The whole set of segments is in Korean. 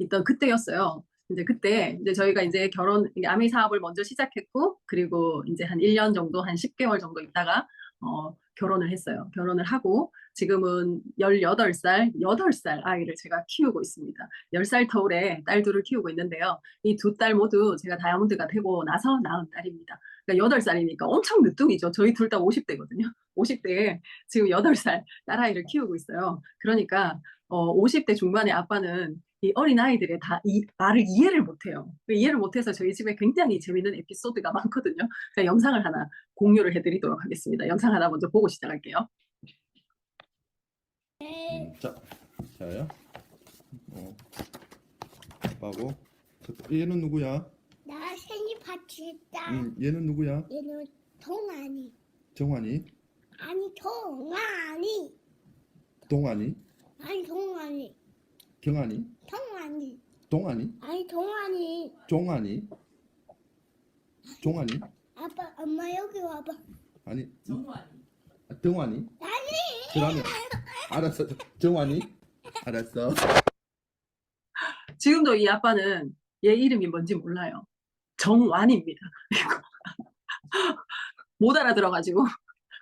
있던 그때였어요. 이제 그때 이제 저희가 이제 아메이 사업을 먼저 시작했고, 그리고 이제 한 1년 정도, 한 10개월 정도 있다가 결혼을 했어요. 결혼을 하고 지금은 18살, 8살 아이를 제가 키우고 있습니다. 10살 터울의 딸 둘을 키우고 있는데요. 이 두 딸 모두 제가 다이아몬드가 되고 나서 낳은 딸입니다. 그러니까 8살이니까 엄청 늦둥이죠. 저희 둘 다 50대거든요. 50대에 지금 8살 딸아이를 키우고 있어요. 그러니까 50대 중반의 아빠는 이 어린 아이들의 다 이 말을 이해를 못해요. 이해를 못해서 저희 집에 굉장히 재밌는 에피소드가 많거든요. 제가 영상을 하나 공유를 해드리도록 하겠습니다. 영상 하나 먼저 보고 시작할게요. 자, 자요. 아빠고. 얘는 누구야? 나 생일 파티 했다. 얘는 누구야? 얘는 동안이. 정환이. 아니 동안이. 동환이. 아니 동안이. 경환이. 동안이. 동환이. 아니 동안이. 종환이. 종환이. 아빠 엄마 여기 와봐. 아니. 정환이. 아니. 그다음에 알았어. 정환이. 알았어. 지금도 이 아빠는 얘 이름이 뭔지 몰라요. 정완입니다. 못 알아들어가지고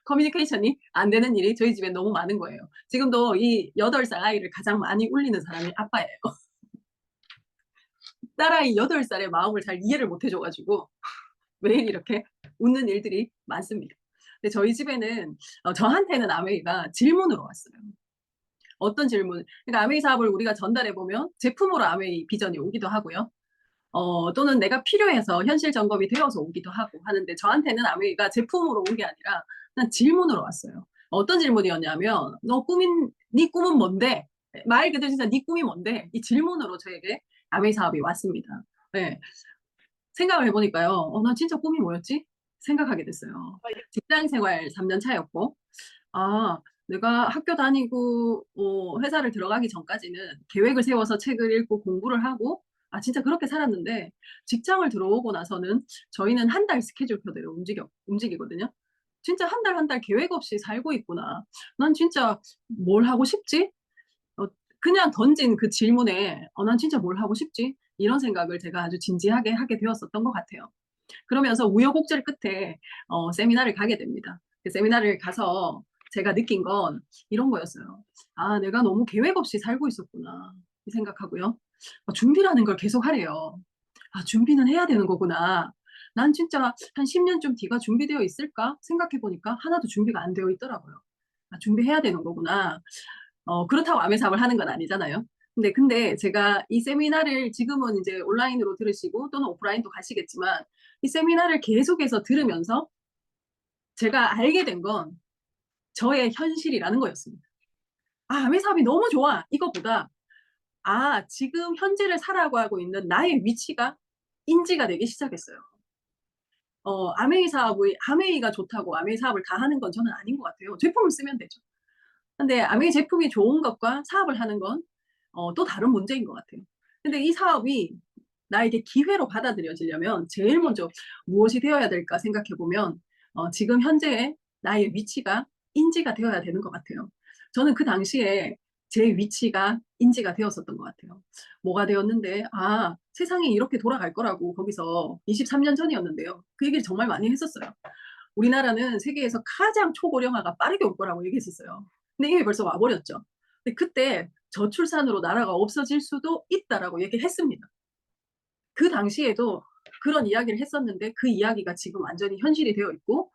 커뮤니케이션이 안 되는 일이 저희 집에 너무 많은 거예요. 지금도 이 8살 아이를 가장 많이 울리는 사람이 아빠예요. 딸아이 8살의 마음을 잘 이해를 못 해줘가지고 매일 이렇게 웃는 일들이 많습니다. 근데 저희 집에는 저한테는 아메이가 질문으로 왔어요. 어떤 질문? 그러니까 아메이 사업을 우리가 전달해 보면 제품으로 아메이 비전이 오기도 하고요. 또는 내가 필요해서 현실 점검이 되어서 오기도 하고 하는데 저한테는 아메이가 제품으로 온 게 아니라 그냥 질문으로 왔어요. 어떤 질문이었냐면 네 꿈은 뭔데? 말 그대로 진짜 네 꿈이 뭔데? 이 질문으로 저에게 아메이 사업이 왔습니다. 네. 생각을 해보니까요. 난 진짜 꿈이 뭐였지? 생각하게 됐어요. 직장 생활 3년 차였고, 내가 학교 다니고 회사를 들어가기 전까지는 계획을 세워서 책을 읽고 공부를 하고, 진짜 그렇게 살았는데, 직장을 들어오고 나서는 저희는 한 달 스케줄표대로 움직이거든요. 진짜 한 달 한 달 계획 없이 살고 있구나. 난 진짜 뭘 하고 싶지? 그냥 던진 그 질문에, 난 진짜 뭘 하고 싶지? 이런 생각을 제가 아주 진지하게 하게 되었었던 것 같아요. 그러면서 우여곡절 끝에 세미나를 가게 됩니다. 그 세미나를 가서 제가 느낀 건 이런 거였어요. 내가 너무 계획 없이 살고 있었구나. 이 생각하고요. 준비라는 걸 계속 하래요. 준비는 해야 되는 거구나. 난 진짜 한 10년쯤 뒤가 준비되어 있을까? 생각해 보니까 하나도 준비가 안 되어 있더라고요. 준비해야 되는 거구나. 그렇다고 암의 사업을 하는 건 아니잖아요. 근데 제가 이 세미나를 지금은 이제 온라인으로 들으시고 또는 오프라인도 가시겠지만 이 세미나를 계속해서 들으면서 제가 알게 된 건 저의 현실이라는 거였습니다. 암의 사업이 너무 좋아. 이거보다 지금 현재를 살아가고 있는 나의 위치가 인지가 되기 시작했어요. 아메이가 좋다고 아메이 사업을 다 하는 건 저는 아닌 것 같아요. 제품을 쓰면 되죠. 근데 아메이 제품이 좋은 것과 사업을 하는 건 또 다른 문제인 것 같아요. 근데 이 사업이 나에게 기회로 받아들여지려면 제일 먼저 무엇이 되어야 될까 생각해 보면 지금 현재의 나의 위치가 인지가 되어야 되는 것 같아요. 저는 그 당시에 제 위치가 인지가 되었었던 것 같아요. 뭐가 되었는데 세상이 이렇게 돌아갈 거라고 거기서 23년 전이었는데요. 그 얘기를 정말 많이 했었어요. 우리나라는 세계에서 가장 초고령화가 빠르게 올 거라고 얘기했었어요. 근데 이미 벌써 와버렸죠. 근데 그때 저출산으로 나라가 없어질 수도 있다라고 얘기했습니다. 그 당시에도 그런 이야기를 했었는데 그 이야기가 지금 완전히 현실이 되어 있고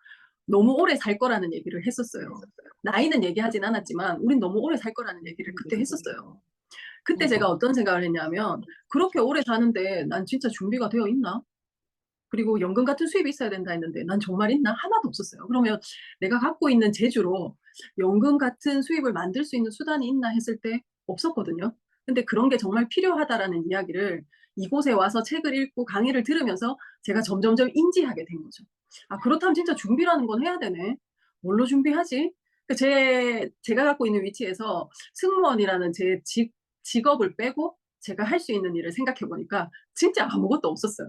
너무 오래 살 거라는 얘기를 했었어요. 나이는 얘기하진 않았지만 우린 너무 오래 살 거라는 얘기를 그때 했었어요. 그때 제가 어떤 생각을 했냐면 그렇게 오래 사는데 난 진짜 준비가 되어 있나? 그리고 연금 같은 수입이 있어야 된다 했는데 난 정말 있나? 하나도 없었어요. 그러면 내가 갖고 있는 재주로 연금 같은 수입을 만들 수 있는 수단이 있나 했을 때 없었거든요. 근데 그런 게 정말 필요하다라는 이야기를 이곳에 와서 책을 읽고 강의를 들으면서 제가 점점점 인지하게 된 거죠. 그렇다면 진짜 준비라는 건 해야 되네. 뭘로 준비하지? 제가 갖고 있는 위치에서 승무원이라는 제 직업을 빼고 제가 할 수 있는 일을 생각해 보니까 진짜 아무것도 없었어요.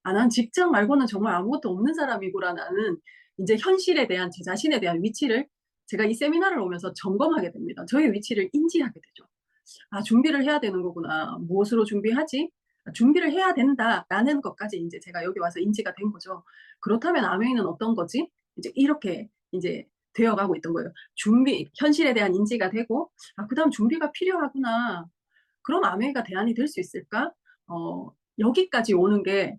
난 직장 말고는 정말 아무것도 없는 사람이구나라는 이제 현실에 대한 제 자신에 대한 위치를 제가 이 세미나를 오면서 점검하게 됩니다. 저의 위치를 인지하게 되죠. 아, 준비를 해야 되는 거구나. 무엇으로 준비하지? 아, 준비를 해야 된다라는 것까지 이제 제가 여기 와서 인지가 된 거죠. 그렇다면 아메이는 어떤 거지? 이제 이렇게 이제 되어가고 있던 거예요. 준비, 현실에 대한 인지가 되고, 아, 그다음 준비가 필요하구나. 그럼 아메이가 대안이 될 수 있을까? 여기까지 오는 게,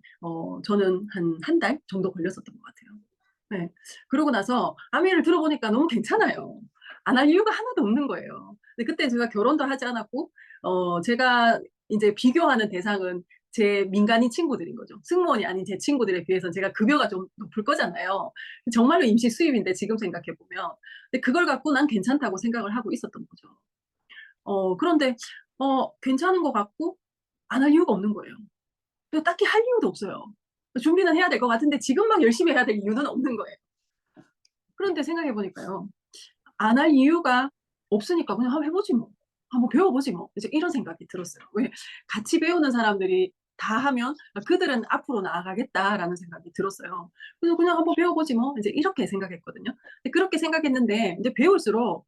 저는 한 달 정도 걸렸었던 것 같아요. 네. 그러고 나서 아메이를 들어보니까 너무 괜찮아요. 안 할 이유가 하나도 없는 거예요. 근데 그때 제가 결혼도 하지 않았고, 제가 이제 비교하는 대상은 제 민간인 친구들인 거죠. 승무원이 아닌 제 친구들에 비해서는 제가 급여가 좀 높을 거잖아요. 정말로 임시 수입인데 지금 생각해 보면. 근데 그걸 갖고 난 괜찮다고 생각을 하고 있었던 거죠. 그런데 괜찮은 것 같고 안 할 이유가 없는 거예요. 그래서 딱히 할 이유도 없어요. 준비는 해야 될 것 같은데 지금 막 열심히 해야 될 이유는 없는 거예요. 그런데 생각해 보니까요. 안 할 이유가 없으니까 그냥 한번 해보지 뭐. 한번 배워보지 뭐. 이제 이런 생각이 들었어요. 왜? 같이 배우는 사람들이 다 하면 그들은 앞으로 나아가겠다라는 생각이 들었어요. 그래서 그냥 한번 배워보지 뭐. 이제 이렇게 생각했거든요. 근데 그렇게 생각했는데 이제 배울수록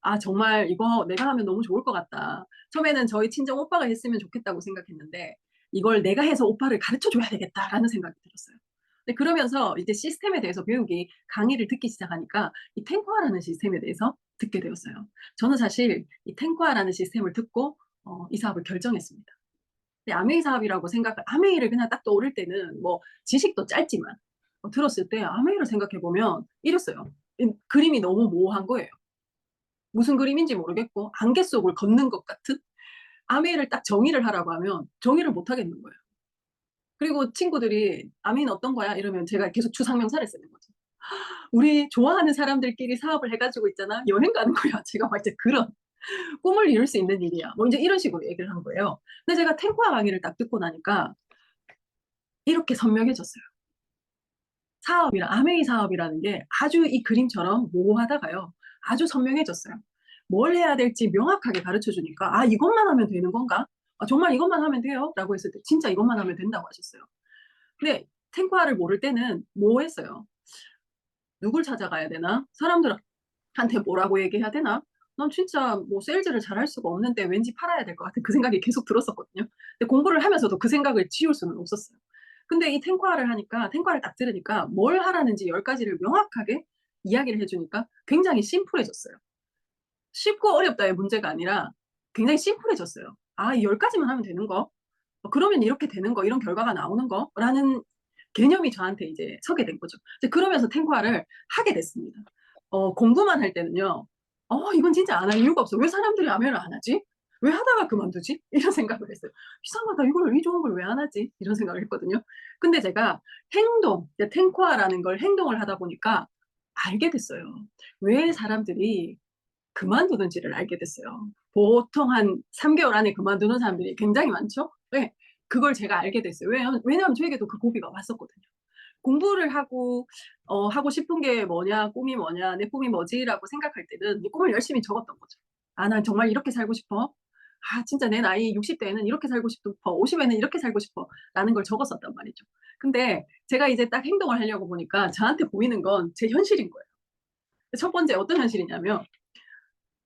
아, 정말 이거 내가 하면 너무 좋을 것 같다. 처음에는 저희 친정 오빠가 했으면 좋겠다고 생각했는데 이걸 내가 해서 오빠를 가르쳐 줘야 되겠다라는 생각이 들었어요. 근데 그러면서 이제 시스템에 대해서 배우기 강의를 듣기 시작하니까 이 탱고화라는 시스템에 대해서 듣게 되었어요. 저는 사실 이 탱고화라는 시스템을 듣고 이 사업을 결정했습니다. 근데 아메이 사업이라고 아메이를 그냥 딱 떠오를 때는 뭐 지식도 짧지만 들었을 때 아메이를 생각해 보면 이랬어요. 그림이 너무 모호한 거예요. 무슨 그림인지 모르겠고 안개 속을 걷는 것 같은 아메이를 딱 정의를 하라고 하면 정의를 못 하겠는 거예요. 그리고 친구들이 아메이는 어떤 거야? 이러면 제가 계속 추상명사를 쓰는 거죠. 우리 좋아하는 사람들끼리 사업을 해가지고 있잖아. 여행 가는 거야. 제가 막 이제 그런 꿈을 이룰 수 있는 일이야. 뭐 이제 이런 식으로 얘기를 한 거예요. 근데 제가 탱과 강의를 딱 듣고 나니까 이렇게 선명해졌어요. 아메이 사업이라는 게 아주 이 그림처럼 모호하다가요. 아주 선명해졌어요. 뭘 해야 될지 명확하게 가르쳐 주니까, 아, 이것만 하면 되는 건가? 아, 정말 이것만 하면 돼요? 라고 했을 때, 진짜 이것만 하면 된다고 하셨어요. 근데 탱과를 모를 때는 뭐 했어요? 누굴 찾아가야 되나? 사람들한테 뭐라고 얘기해야 되나? 난 진짜 뭐 세일즈를 잘할 수가 없는데 왠지 팔아야 될 것 같은 그 생각이 계속 들었었거든요. 근데 공부를 하면서도 그 생각을 지울 수는 없었어요. 근데 이 탱과를 딱 들으니까 뭘 하라는지 10가지를 명확하게 이야기를 해주니까 굉장히 심플해졌어요. 쉽고 어렵다의 문제가 아니라 굉장히 심플해졌어요. 아, 이 10가지만 하면 되는 거? 그러면 이렇게 되는 거, 이런 결과가 나오는 거? 라는 개념이 저한테 이제 서게 된 거죠. 이제 그러면서 탱과를 하게 됐습니다. 공부만 할 때는요, 이건 진짜 안 할 이유가 없어. 왜 사람들이 아메를 안 하지? 왜 하다가 그만두지? 이런 생각을 했어요. 이상하다. 이 좋은 걸 왜 안 하지? 이런 생각을 했거든요. 근데 제가 탱과라는 걸 행동을 하다 보니까 알게 됐어요. 왜 사람들이 그만두는지를 알게 됐어요. 보통 한 3개월 안에 그만두는 사람들이 굉장히 많죠? 네. 그걸 제가 알게 됐어요. 왜냐하면 저에게도 그 고비가 왔었거든요. 공부를 하고 싶은 게 뭐냐, 꿈이 뭐냐, 내 꿈이 뭐지라고 생각할 때는 이 꿈을 열심히 적었던 거죠. 아, 난 정말 이렇게 살고 싶어. 아, 진짜 내 나이 60대에는 이렇게 살고 싶어. 50에는 이렇게 살고 싶어. 라는 걸 적었었단 말이죠. 근데 제가 이제 딱 행동을 하려고 보니까 저한테 보이는 건 제 현실인 거예요. 첫 번째 어떤 현실이냐면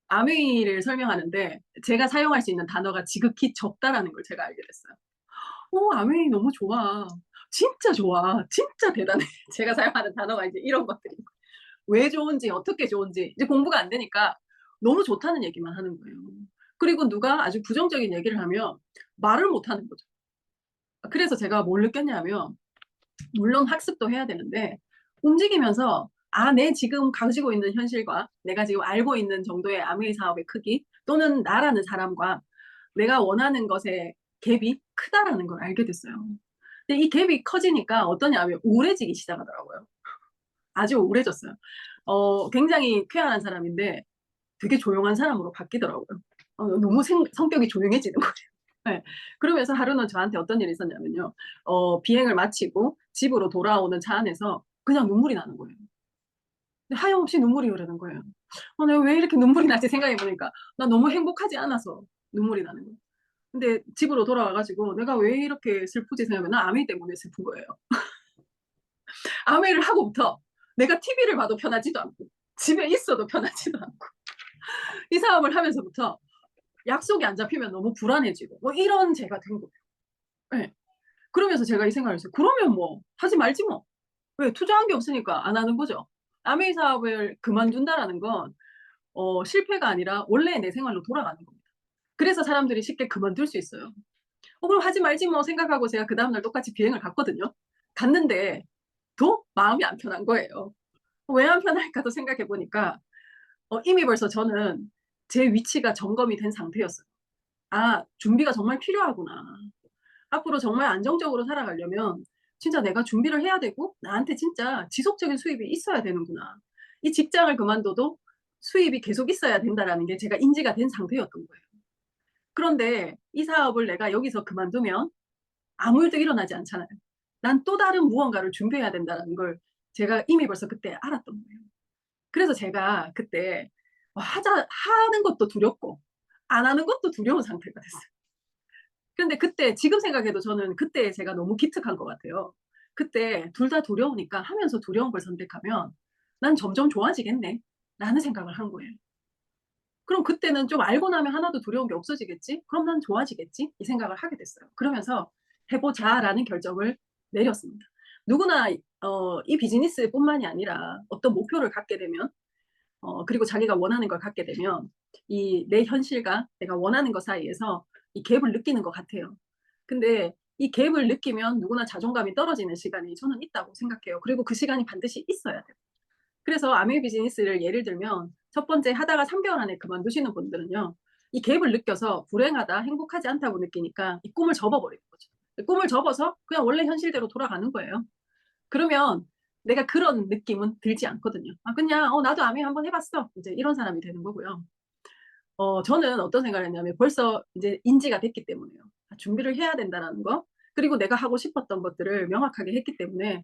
아메이를 설명하는데 제가 사용할 수 있는 단어가 지극히 적다라는 걸 제가 알게 됐어요. 아메이 너무 좋아. 진짜 좋아. 진짜 대단해. 제가 사용하는 단어가 이제 이런 것들이고. 왜 좋은지, 어떻게 좋은지. 이제 공부가 안 되니까 너무 좋다는 얘기만 하는 거예요. 그리고 누가 아주 부정적인 얘기를 하면 말을 못 하는 거죠. 그래서 제가 뭘 느꼈냐면, 물론 학습도 해야 되는데, 움직이면서, 아, 내 지금 가지고 있는 현실과 내가 지금 알고 있는 정도의 아메이 사업의 크기, 또는 나라는 사람과 내가 원하는 것의 갭이 크다라는 걸 알게 됐어요. 근데 이 갭이 커지니까 어떠냐면 우울해지기 시작하더라고요. 아주 우울해졌어요. 굉장히 쾌활한 사람인데 되게 조용한 사람으로 바뀌더라고요. 너무 성격이 조용해지는 거예요. 네. 그러면서 하루는 저한테 어떤 일이 있었냐면요. 비행을 마치고 집으로 돌아오는 차 안에서 그냥 눈물이 나는 거예요. 근데 하염없이 눈물이 흐르는 거예요. 내가 왜 이렇게 눈물이 나지 생각해보니까 나 너무 행복하지 않아서 눈물이 나는 거예요. 근데 집으로 돌아와가지고 내가 왜 이렇게 슬프지 생각하면 나 아메이 때문에 슬픈 거예요. 아메이를 하고부터 내가 TV를 봐도 편하지도 않고 집에 있어도 편하지도 않고 이 사업을 하면서부터 약속이 안 잡히면 너무 불안해지고 뭐 이런 제가 된 거예요. 예. 그러면서 제가 이 생각을 했어요. 그러면 뭐 하지 말지 뭐. 왜 투자한 게 없으니까 안 하는 거죠. 아메이 사업을 그만둔다라는 건 실패가 아니라 원래 내 생활로 돌아가는 겁니다. 그래서 사람들이 쉽게 그만둘 수 있어요. 그럼 하지 말지 뭐 생각하고 제가 그다음 날 똑같이 비행을 갔거든요. 갔는데 더 마음이 안 편한 거예요. 왜 안 편할까도 생각해 보니까 이미 벌써 저는 제 위치가 점검이 된 상태였어요. '아 준비가 정말 필요하구나. 앞으로 정말 안정적으로 살아가려면 진짜 내가 준비를 해야 되고 나한테 진짜 지속적인 수입이 있어야 되는구나. 이 직장을 그만둬도 수입이 계속 있어야 된다.'라는 게 제가 인지가 된 상태였던 거예요. 그런데 이 사업을 내가 여기서 그만두면 아무 일도 일어나지 않잖아요. '난 또 다른 무언가를 준비해야 된다.'라는 걸 제가 이미 벌써 그때 알았던 거예요. 그래서 제가 그때 하는 것도 두렵고 안 하는 것도 두려운 상태가 됐어요. 근데 그때 지금 생각해도 저는 그때 제가 너무 기특한 것 같아요. 그때 둘 다 두려우니까 하면서 두려운 걸 선택하면 '난 점점 좋아지겠네.'라는 생각을 한 거예요. 그럼 그때는 좀 알고 나면 하나도 두려운 게 없어지겠지? '그럼 난 좋아지겠지?' 이 생각을 하게 됐어요. 그러면서 '해 보자.'라는 결정을 내렸습니다. 누구나 이 비즈니스뿐만이 아니라 어떤 목표를 갖게 되면 그리고 자기가 원하는 걸 갖게 되면 이 내 현실과 내가 원하는 것 사이에서 이 갭을 느끼는 것 같아요. 근데 이 갭을 느끼면 누구나 자존감이 떨어지는 시간이 저는 있다고 생각해요. 그리고 그 시간이 반드시 있어야 돼요. 그래서 아메 비즈니스를 예를 들면 첫 번째 하다가 3개월 안에 그만두시는 분들은요. 이 갭을 느껴서 불행하다, 행복하지 않다고 느끼니까 이 꿈을 접어버리는 거죠. 꿈을 접어서 그냥 원래 현실대로 돌아가는 거예요. 그러면 내가 그런 느낌은 들지 않거든요. 그냥 나도 아메 한번 해 봤어. 이제 이런 사람이 되는 거고요. 저는 어떤 생각을 했냐면 벌써 이제 인지가 됐기 때문에요. 준비를 해야 된다라는 거. 그리고 내가 하고 싶었던 것들을 명확하게 했기 때문에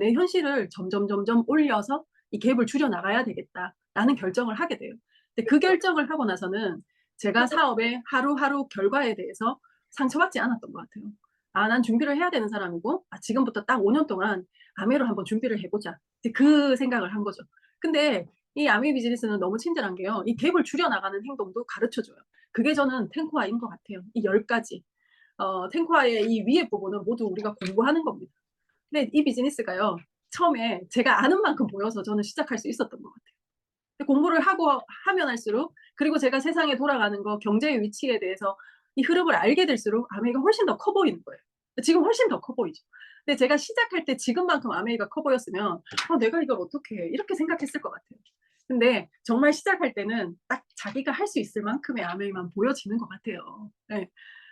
'내 현실을 점점 올려서 이 갭을 줄여 나가야 되겠다.'라는 결정을 하게 돼요. 근데 그 결정을 하고 나서는 제가 사업의 하루하루 결과에 대해서 상처받지 않았던 것 같아요. '난 준비를 해야 되는 사람이고 지금부터 딱 5년 동안 아메로 한번 준비를 해 보자.' 이제 그 생각을 한 거죠. 근데 이 아미 비즈니스는 너무 친절한 게요. 이 갭을 줄여 나가는 행동도 가르쳐 줘요. 그게 저는 탱코아인 것 같아요. 이 10 가지. 탱코아의 이 위에 부분은 모두 우리가 공부하는 겁니다. 근데 이 비즈니스가요. 처음에 제가 아는 만큼 보여서 저는 시작할 수 있었던 것 같아요. 근데 공부를 하고 하면 할수록 그리고 제가 세상에 돌아가는 거 경제의 위치에 대해서 이 흐름을 알게 될수록 아메이가 훨씬 더 커 보이는 거예요. 지금 훨씬 더 커 보이죠. 근데 제가 시작할 때 지금만큼 아메이가 커 보였으면 '내가 이걸 어떻게 해.' 이렇게 생각했을 것 같아요. 근데 정말 시작할 때는 딱 자기가 할 수 있을 만큼의 아메이만 보여지는 것 같아요. 예.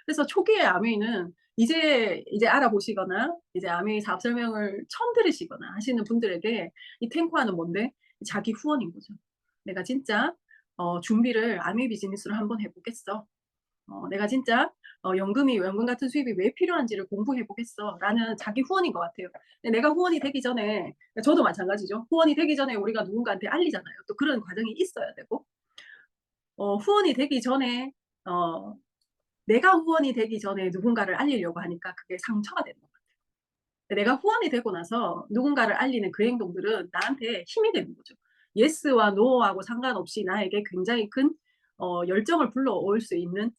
그래서 초기의 아메이는 이제 알아보시거나 이제 아메이 사업 설명을 처음 들으시거나 하시는 분들에게 이 탱코아는 뭔데? 자기 후원인 거죠. '내가 진짜 준비를 아메이 비즈니스로 한번 해 보겠어. 내가 진짜 연금 같은 수입이 왜 필요한지를 공부해 보겠어.'라는 자기 후원인 것 같아요. 근데 내가 후원이 되기 전에 저도 마찬가지죠. 후원이 되기 전에 우리가 누군가한테 알리잖아요. 또 그런 과정이 있어야 되고 후원이 되기 전에 어 내가 후원이 되기 전에 누군가를 알리려고 하니까 그게 상처가 되는 것 같아요. 내가 후원이 되고 나서 누군가를 알리는 그 행동들은 나한테 힘이 되는 거죠. 예스와 노하고 상관없이 나에게 굉장히 큰 열정을 불러올 수 있는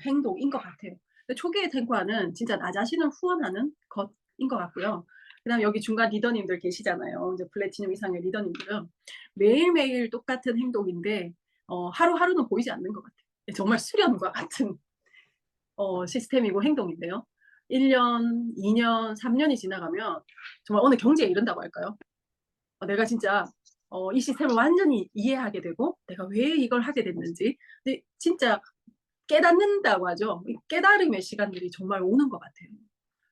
행동인 것 같아요. 근데 초기의 탱고와는 진짜 나 자신을 후원하는 것인 것 같고요. 그다음에 여기 중간 리더님들 계시잖아요. 이제 플래티넘 이상의 리더님들은 매일매일 똑같은 행동인데 하루하루는 보이지 않는 것 같아요. 정말 수련과 같은 시스템이고 행동인데요. 1 년, 2 년, 3 년이 지나가면 정말 어느 경지에 이른다고 할까요? 내가 진짜 이 시스템을 완전히 이해하게 되고 내가 왜 이걸 하게 됐는지 근데 진짜 깨닫는다고 하죠. 이 깨달음의 시간들이 정말 오는 것 같아요.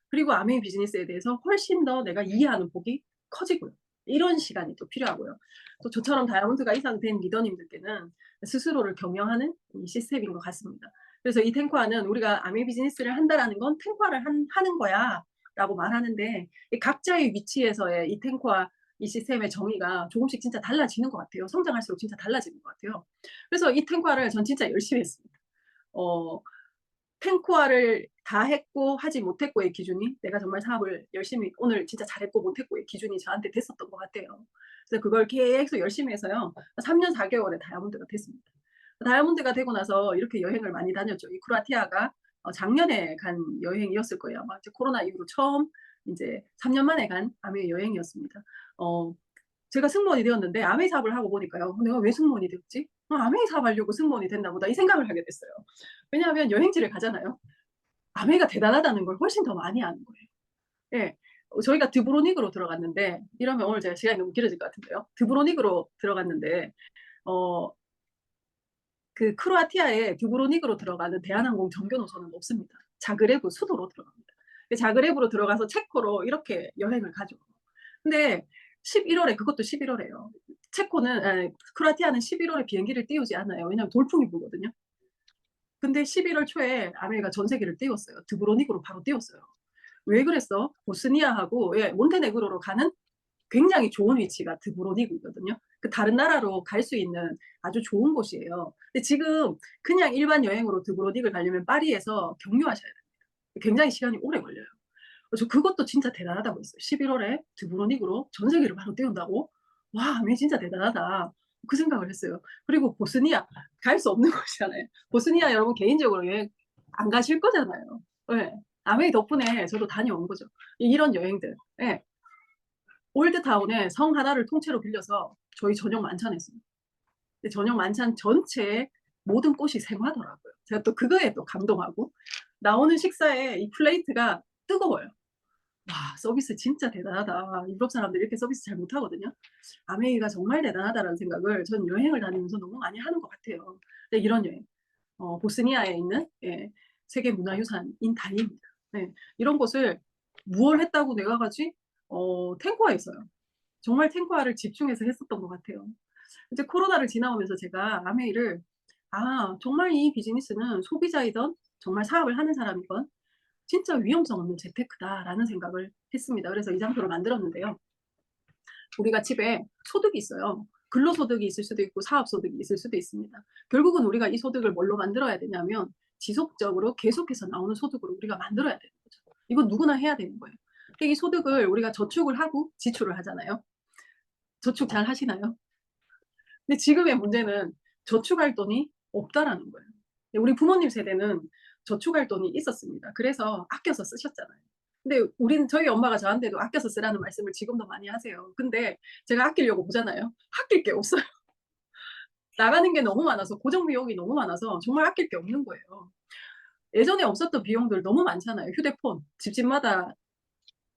그리고 아메이 비즈니스에 대해서 훨씬 더 내가 이해하는 폭이 커지고요. 이런 시간이 또 필요하고요. 또 저처럼 다이아몬드가 이상된 리더님들께는 스스로를 경영하는 이 시스템인 것 같습니다. 그래서 이 탱커화는 우리가 아메이 비즈니스를 한다라는 건 탱커화를 하는 거야 라고 말하는데 이 각자의 위치에서의 이 탱커화 이 시스템의 정의가 조금씩 진짜 달라지는 것 같아요. 성장할수록 진짜 달라지는 것 같아요. 그래서 이 탱커화를 전 진짜 열심히 했습니다. 어, 탱코화를 다 했고 하지 못했고의 기준이 내가 정말 사업을 열심히 오늘 진짜 잘했고 못했고의 기준이 저한테 됐었던 것 같아요. 그래서 그걸 계속 열심히 해서요. 3년 4개월에 다이아몬드가 됐습니다. 다이아몬드가 되고 나서 이렇게 여행을 많이 다녔죠. 이 크로아티아가 작년에 간 여행이었을 거예요. 아마 이제 코로나 이후로 처음 이제 3년 만에 간 아메 여행이었습니다. 제가 승무원이 되었는데 아메 사업을 하고 보니까요. 내가 왜 승무원이 되었지? 아메 사업 하려고 승무원이 됐나 보다 이 생각을 하게 됐어요. 왜냐하면 여행지를 가잖아요. 아메가 대단하다는 걸 훨씬 더 많이 아는 거예요. 예. 저희가 드브로닉으로 들어갔는데 이러면 오늘 제가 시간이 너무 길어질 것 같은데요. 드브로닉으로 들어갔는데 그 크로아티아에 드브로닉으로 들어가는 대한항공 정규 노선은 없습니다. 자그레브 수도로 들어갑니다. 자그레브로 들어가서 체코로 이렇게 여행을 가죠. 근데 11월에 그것도 11월에요. 크로아티아는 11월에 비행기를 띄우지 않아요. 왜냐하면 돌풍이 불거든요. 근데 11월 초에 아메리카 전세기를 띄웠어요. 드브로닉으로 바로 띄웠어요. 왜 그랬어? 보스니아하고 몬테네그로로 가는 굉장히 좋은 위치가 드브로닉이거든요. 그 다른 나라로 갈 수 있는 아주 좋은 곳이에요. 근데 지금 그냥 일반 여행으로 드브로닉을 가려면 파리에서 경유하셔야 됩니다. 굉장히 시간이 오래 걸려요. 저 그것도 진짜 대단하다고 했어요. 11월에 드브로닉으로 전세기를 바로 띄운다고? 와, 아메 진짜 대단하다. 그 생각을 했어요. 그리고 보스니아 갈 수 없는 곳이잖아요. 보스니아 여러분 개인적으로 여행 안 가실 거잖아요. 네. 아메 덕분에 저도 다녀온 거죠. 이런 여행들. 네. 올드타운에 성 하나를 통째로 빌려서 저희 저녁 만찬 했습니다. 저녁 만찬 전체에 모든 꽃이 생화더라고요. 제가 또 그거에 또 감동하고 나오는 식사에 이 플레이트가 뜨거워요. 와, 서비스 진짜 대단하다. 유럽 사람들 이렇게 서비스 잘 못하거든요. 아메이가 정말 대단하다라는 생각을 전 여행을 다니면서 너무 많이 하는 것 같아요. 네, 이런 여행. 보스니아에 있는 세계문화유산인 다리입니다. 네, 이런 곳을 무얼 했다고 내가 가지? 탱고화 했어요. 정말 탱고화를 집중해서 했었던 것 같아요. 이제 코로나를 지나오면서 제가 아메이를 정말 이 비즈니스는 소비자이던 정말 사업을 하는 사람이건 진짜 위험성 없는 재테크다라는 생각을 했습니다. 그래서 이 장소를 만들었는데요. 우리가 집에 소득이 있어요. 근로소득이 있을 수도 있고 사업소득이 있을 수도 있습니다. 결국은 우리가 이 소득을 뭘로 만들어야 되냐면 지속적으로 계속해서 나오는 소득으로 우리가 만들어야 되는 거죠. 이건 누구나 해야 되는 거예요. 이 소득을 우리가 저축을 하고 지출을 하잖아요. 저축 잘 하시나요? 근데 지금의 문제는 저축할 돈이 없다라는 거예요. 우리 부모님 세대는 저축할 돈이 있었습니다. 그래서 아껴서 쓰셨잖아요. 근데 저희 엄마가 저한테도 아껴서 쓰라는 말씀을 지금도 많이 하세요. 근데 제가 아끼려고 보잖아요. 아낄 게 없어요. 나가는 게 너무 많아서 고정 비용이 너무 많아서 정말 아낄 게 없는 거예요. 예전에 없었던 비용들 너무 많잖아요. 휴대폰, 집집마다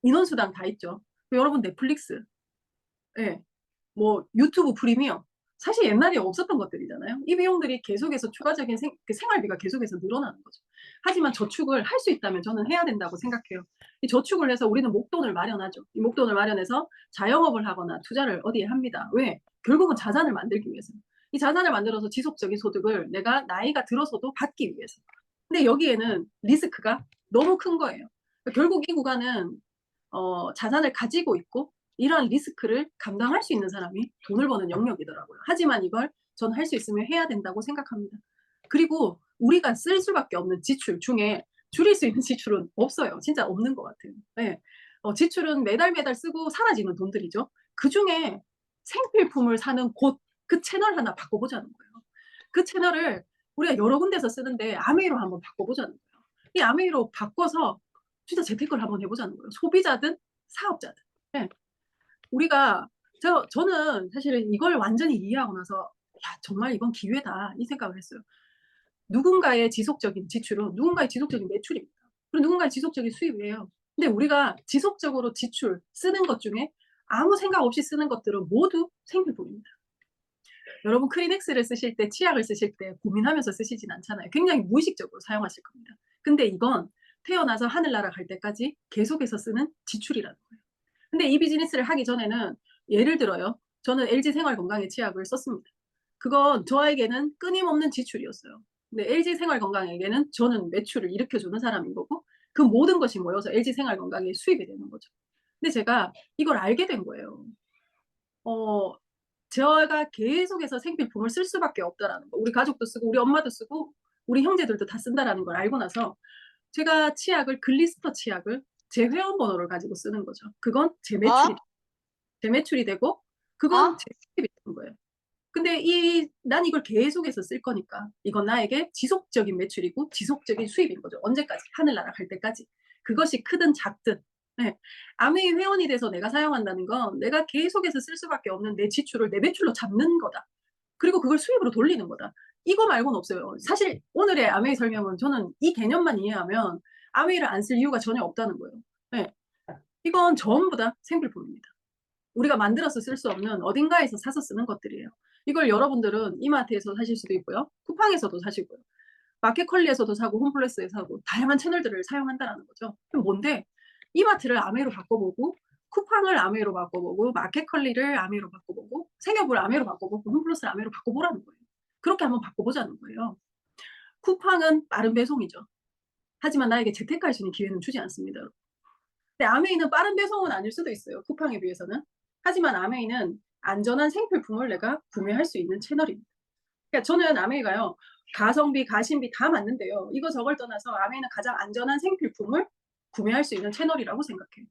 인원수당 다 있죠. 여러분 넷플릭스, 뭐 유튜브 프리미엄, 사실 옛날에 없었던 것들이잖아요. 이 비용들이 계속해서 추가적인 생활비가 계속해서 늘어나는 거죠. 하지만 저축을 할 수 있다면 저는 해야 된다고 생각해요. 이 저축을 해서 우리는 목돈을 마련하죠. 이 목돈을 마련해서 자영업을 하거나 투자를 어디에 합니다. 왜? 결국은 자산을 만들기 위해서. 이 자산을 만들어서 지속적인 소득을 내가 나이가 들어서도 받기 위해서. 근데 여기에는 리스크가 너무 큰 거예요. 결국 이 구간은 자산을 가지고 있고 이러한 리스크를 감당할 수 있는 사람이 돈을 버는 영역이더라고요. 하지만 이걸 전 할 수 있으면 해야 된다고 생각합니다. 그리고 우리가 쓸 수밖에 없는 지출 중에 줄일 수 있는 지출은 없어요. 진짜 없는 것 같아요. 네. 지출은 매달 쓰고 사라지는 돈들이죠. 그중에 생필품을 사는 그 채널 하나 바꿔보자는 거예요. 그 채널을 우리가 여러 군데서 쓰는데 아메이로 한번 바꿔보자는 거예요. 이 아메이로 바꿔서 진짜 재테크를 한번 해보자는 거예요. 소비자든 사업자든. 네. 저는 사실은 이걸 완전히 이해하고 나서 정말 이건 기회다 이 생각을 했어요. 누군가의 지속적인 지출은 누군가의 지속적인 매출입니다. 그리고 누군가의 지속적인 수입이에요. 근데 우리가 지속적으로 지출 쓰는 것 중에 아무 생각 없이 쓰는 것들은 모두 생필품입니다. 여러분 크리넥스를 쓰실 때 치약을 쓰실 때 고민하면서 쓰시진 않잖아요. 굉장히 무의식적으로 사용하실 겁니다. 근데 이건 태어나서 하늘나라 갈 때까지 계속해서 쓰는 지출이라는 거예요. 근데 이 비즈니스를 하기 전에는 예를 들어요. 저는 LG 생활건강의 치약을 썼습니다. 그건 저에게는 끊임없는 지출이었어요. 근데 LG 생활건강에게는 저는 매출을 일으켜주는 사람인 거고 그 모든 것이 모여서 LG 생활건강의 수입이 되는 거죠. 근데 제가 이걸 알게 된 거예요. 제가 계속해서 생필품을 쓸 수밖에 없다라는 거. 우리 가족도 쓰고 우리 엄마도 쓰고 우리 형제들도 다 쓴다라는 걸 알고 나서 제가 글리스터 치약을 제 회원번호를 가지고 쓰는 거죠. 그건 제 매출이 되고 그건 제 수입이 되는 거예요. 근데 난 이걸 계속해서 쓸 거니까 이건 나에게 지속적인 매출이고 지속적인 수입인 거죠. 언제까지? 하늘나라 갈 때까지. 그것이 크든 작든. 네. 아메이 회원이 돼서 내가 사용한다는 건 내가 계속해서 쓸 수밖에 없는 내 지출을 내 매출로 잡는 거다. 그리고 그걸 수입으로 돌리는 거다. 이거 말고는 없어요. 사실 오늘의 아메이 설명은 저는 이 개념만 이해하면 아메이를 안 쓸 이유가 전혀 없다는 거예요. 네. 이건 전부 다 생필품입니다. 우리가 만들어서 쓸 수 없는 어딘가에서 사서 쓰는 것들이에요. 이걸 여러분들은 이마트에서 사실 수도 있고요. 쿠팡에서도 사시고요. 마켓컬리에서도 사고 홈플러스에서 사고 다양한 채널들을 사용한다는 거죠. 그럼 뭔데? 이마트를 아메이로 바꿔보고 쿠팡을 아메이로 바꿔보고 마켓컬리를 아메이로 바꿔보고 생협을 아메이로 바꿔보고 홈플러스를 아메이로 바꿔보라는 거예요. 그렇게 한번 바꿔보자는 거예요. 쿠팡은 빠른 배송이죠. 하지만 나에게 재택할 수 있는 기회는 주지 않습니다. 근데 아메이는 빠른 배송은 아닐 수도 있어요. 쿠팡에 비해서는. 하지만 아메이는 안전한 생필품을 내가 구매할 수 있는 채널입니다. 그러니까 저는 아메이가요. 가성비, 가심비 다 맞는데요. 이거 저걸 떠나서 아메이는 가장 안전한 생필품을 구매할 수 있는 채널이라고 생각해요.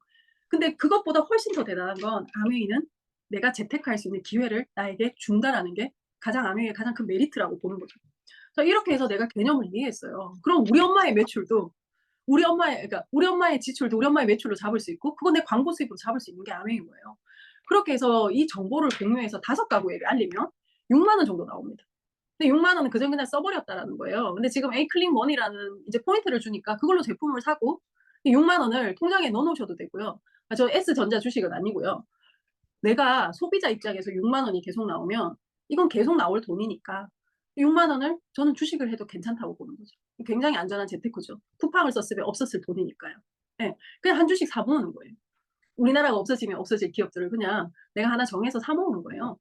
근데 그것보다 훨씬 더 대단한 건 아메이는 내가 재테크할 수 있는 기회를 나에게 준다라는 게 가장 아메이의 가장 큰 메리트라고 보는 거죠. 자, 이렇게 해서 내가 개념을 이해했어요. 그럼 우리 엄마의 매출도 우리 엄마의 지출도 우리 엄마의 매출로 잡을 수 있고 그건 내 광고 수입으로 잡을 수 있는 게 아메이인 거예요. 그렇게 해서 이 정보를 공유해서 5가구에게 알리면 6만 원 정도 나옵니다. 근데 6만 원은 그전 그냥 써버렸다라는 거예요. 근데 지금 에이클릭 머니라는 이제 포인트를 주니까 그걸로 제품을 사고 6만 원을 통장에 넣어놓으셔도 되고요. 저 S전자 주식은 아니고요. 내가 소비자 입장에서 6만 원이 계속 나오면 이건 계속 나올 돈이니까 6만 원을 저는 주식을 해도 괜찮다고 보는 거죠. 굉장히 안전한 재테크죠. 쿠팡을 썼으면 없었을 돈이니까요. 네, 그냥 한 주씩 사모으는 거예요. 우리나라가 없어지면 없어질 기업들을 그냥 내가 하나 정해서 사모으는 거예요.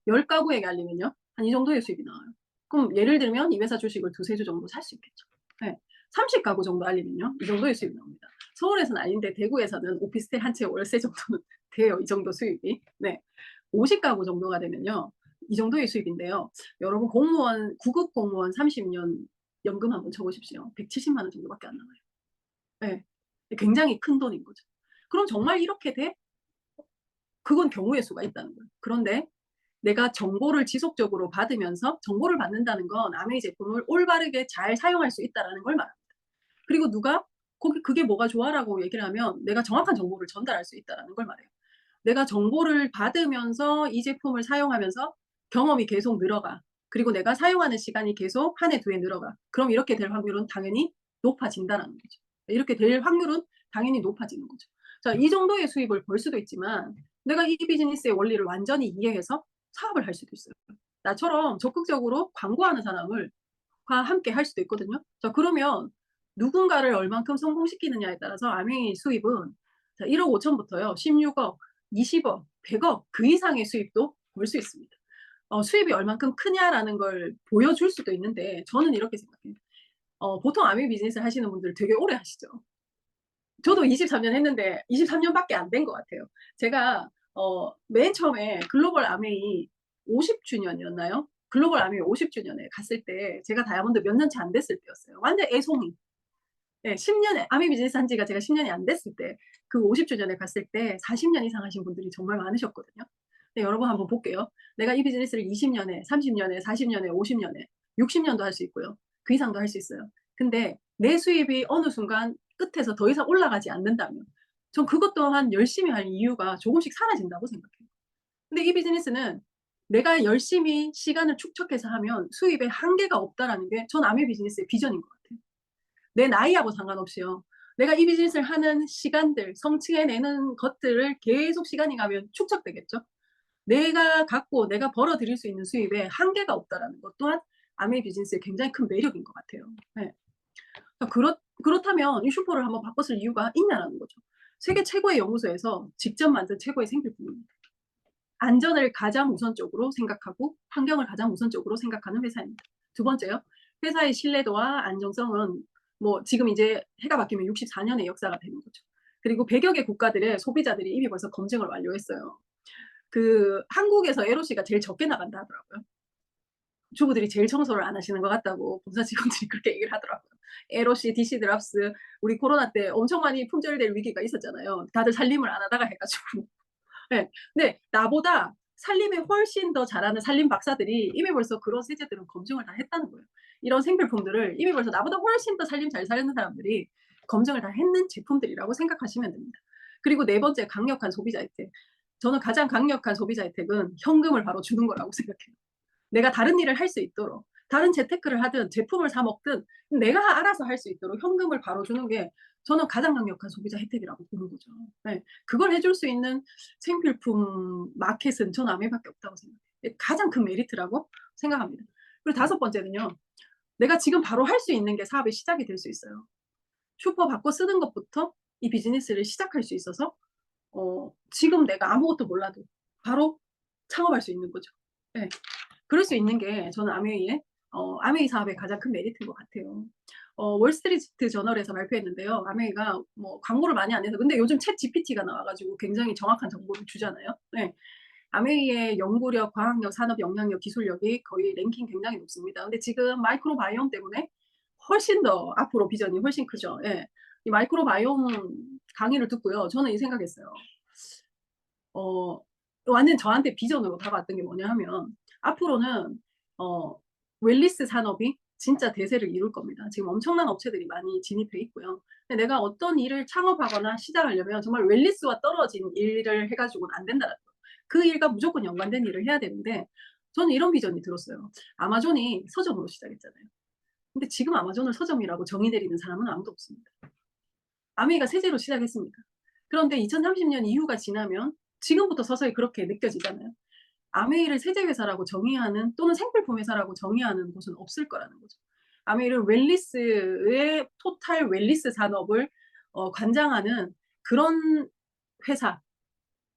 10가구에게 알리면요. 한 이 정도의 수입이 나와요. 그럼 예를 들면 이 회사 주식을 2-3주 정도 살 수 있겠죠. 네, 30가구 정도 알리면요. 이 정도의 수입이 나옵니다. 서울에서는 아닌데 대구에서는 오피스텔 한 채 월세 정도는 돼요. 이 정도 수입이. 네, 50가구 정도가 되면요. 이 정도의 수입인데요. 여러분 공무원, 9급 공무원 30년 연금 한번 쳐보십시오. 170만 원 정도밖에 안 나와요. 네, 굉장히 큰 돈인 거죠. 그럼 정말 이렇게 돼? 그건 경우의 수가 있다는 거예요. 그런데 내가 정보를 지속적으로 받으면서 정보를 받는다는 건 아메이 제품을 올바르게 잘 사용할 수 있다는 걸 말합니다. 그리고 누가 그게 뭐가 좋아라고 얘기를 하면 내가 정확한 정보를 전달할 수 있다는 걸 말해요. 내가 정보를 받으면서 이 제품을 사용하면서 경험이 계속 늘어가. 그리고 내가 사용하는 시간이 계속 한 해, 2해 늘어가. 그럼 이렇게 될 확률은 당연히 높아진다는 거죠. 이렇게 될 확률은 당연히 높아지는 거죠. 자, 이 정도의 수입을 벌 수도 있지만 내가 이 비즈니스의 원리를 완전히 이해해서 사업을 할 수도 있어요. 나처럼 적극적으로 광고하는 사람과 함께 할 수도 있거든요. 자, 그러면 누군가를 얼만큼 성공시키느냐에 따라서 아메이 수입은 1억 5천부터요. 16억, 20억, 100억 그 이상의 수입도 벌 수 있습니다. 수입이 얼만큼 크냐라는 걸 보여줄 수도 있는데 저는 이렇게 생각해요. 보통 아메이 비즈니스 하시는 분들 되게 오래 하시죠. 저도 23년 했는데 23년밖에 안 된 것 같아요. 제가 맨 처음에 글로벌 아메이 50주년이었나요? 글로벌 아메이 50주년에 갔을 때 제가 다이아몬드 몇 년차 안 됐을 때였어요. 완전 애송이. 네, 10년에 아메이 비즈니스 한 지가 제가 10년이 안 됐을 때 그 50주년에 갔을 때 40년 이상 하신 분들이 정말 많으셨거든요. 네, 여러분 한번 볼게요. 내가 이 비즈니스를 20년에, 30년에, 40년에, 50년에, 60년도 할 수 있고요. 그 이상도 할 수 있어요. 근데 내 수입이 어느 순간 끝에서 더 이상 올라가지 않는다면 전 그것 또한 열심히 할 이유가 조금씩 사라진다고 생각해요. 근데 이 비즈니스는 내가 열심히 시간을 축적해서 하면 수입에 한계가 없다라는 게 전 아메이 비즈니스의 비전인 것 같아요. 내 나이하고 상관없이요. 내가 이 비즈니스를 하는 시간들, 성취해내는 것들을 계속 시간이 가면 축적되겠죠. 내가 갖고 내가 벌어들일 수 있는 수입에 한계가 없다라는 것 또한 아메이 비즈니스의 굉장히 큰 매력인 것 같아요. 네. 그렇다면 이 슈퍼를 한번 바꿨을 이유가 있냐라는 거죠. 세계 최고의 연구소에서 직접 만든 최고의 생필품입니다. 안전을 가장 우선적으로 생각하고 환경을 가장 우선적으로 생각하는 회사입니다. 두 번째요. 회사의 신뢰도와 안정성은 뭐 지금 이제 해가 바뀌면 64년의 역사가 되는 거죠. 그리고 100여 개 국가들의 소비자들이 이미 벌써 검증을 완료했어요. 한국에서 LOC가 제일 적게 나간다 하더라고요. 주부들이 제일 청소를 안 하시는 것 같다고 본사 직원들이 그렇게 얘기를 하더라고요. LOC, DC 드랍스, 우리 코로나 때 엄청 많이 품절될 위기가 있었잖아요. 다들 살림을 안 하다가 해가지고. 네. 근데 나보다 살림에 훨씬 더 잘하는 살림 박사들이 이미 벌써 그런 세제들은 검증을 다 했다는 거예요. 이런 생필품들을 이미 벌써 나보다 훨씬 더 살림 잘 사는 사람들이 검증을 다 했는 제품들이라고 생각하시면 됩니다. 그리고 네 번째, 강력한 소비자 혜택. 저는 가장 강력한 소비자 혜택은 현금을 바로 주는 거라고 생각해요. 내가 다른 일을 할 수 있도록, 다른 재테크를 하든 제품을 사 먹든 내가 알아서 할 수 있도록 현금을 바로 주는 게 저는 가장 강력한 소비자 혜택이라고 보는 거죠. 네. 그걸 해줄 수 있는 생필품 마켓은 전 아메이밖에 없다고 생각해요. 가장 큰 메리트라고 생각합니다. 그리고 다섯 번째는요. 내가 지금 바로 할 수 있는 게 사업의 시작이 될 수 있어요. 슈퍼 바꿔 쓰는 것부터 이 비즈니스를 시작할 수 있어서 지금 내가 아무것도 몰라도 바로 창업할 수 있는 거죠. 네. 그럴 수 있는 게 저는 아메이의 아메이 사업의 가장 큰 메리트인 것 같아요. 월스트리트 저널에서 발표했는데요. 아메이가 뭐 광고를 많이 안 해서 근데 요즘 챗 GPT가 나와가지고 굉장히 정확한 정보를 주잖아요. 네. 아메이의 연구력, 과학력, 산업 역량력, 기술력이 거의 랭킹 굉장히 높습니다. 근데 지금 마이크로바이옴 때문에 훨씬 더 앞으로 비전이 훨씬 크죠. 예. 이 마이크로바이옴 강의를 듣고요. 저는 이 생각했어요. 완전 저한테 비전으로 다가왔던 게 뭐냐 하면 앞으로는 웰리스 산업이 진짜 대세를 이룰 겁니다. 지금 엄청난 업체들이 많이 진입해 있고요. 근데 내가 어떤 일을 창업하거나 시작하려면 정말 웰리스와 떨어진 일을 해가지고는 안 된다는 거예요. 그 일과 무조건 연관된 일을 해야 되는데 저는 이런 비전이 들었어요. 아마존이 서점으로 시작했잖아요. 근데 지금 아마존을 서점이라고 정의 내리는 사람은 아무도 없습니다. 아메이가 세제로 시작했습니다. 그런데 2030년 이후가 지나면 지금부터 서서히 그렇게 느껴지잖아요. 아메이를 세제회사라고 정의하는 또는 생필품 회사라고 정의하는 곳은 없을 거라는 거죠. 아메이를 웰리스의 토탈 웰리스 산업을 관장하는 그런 회사,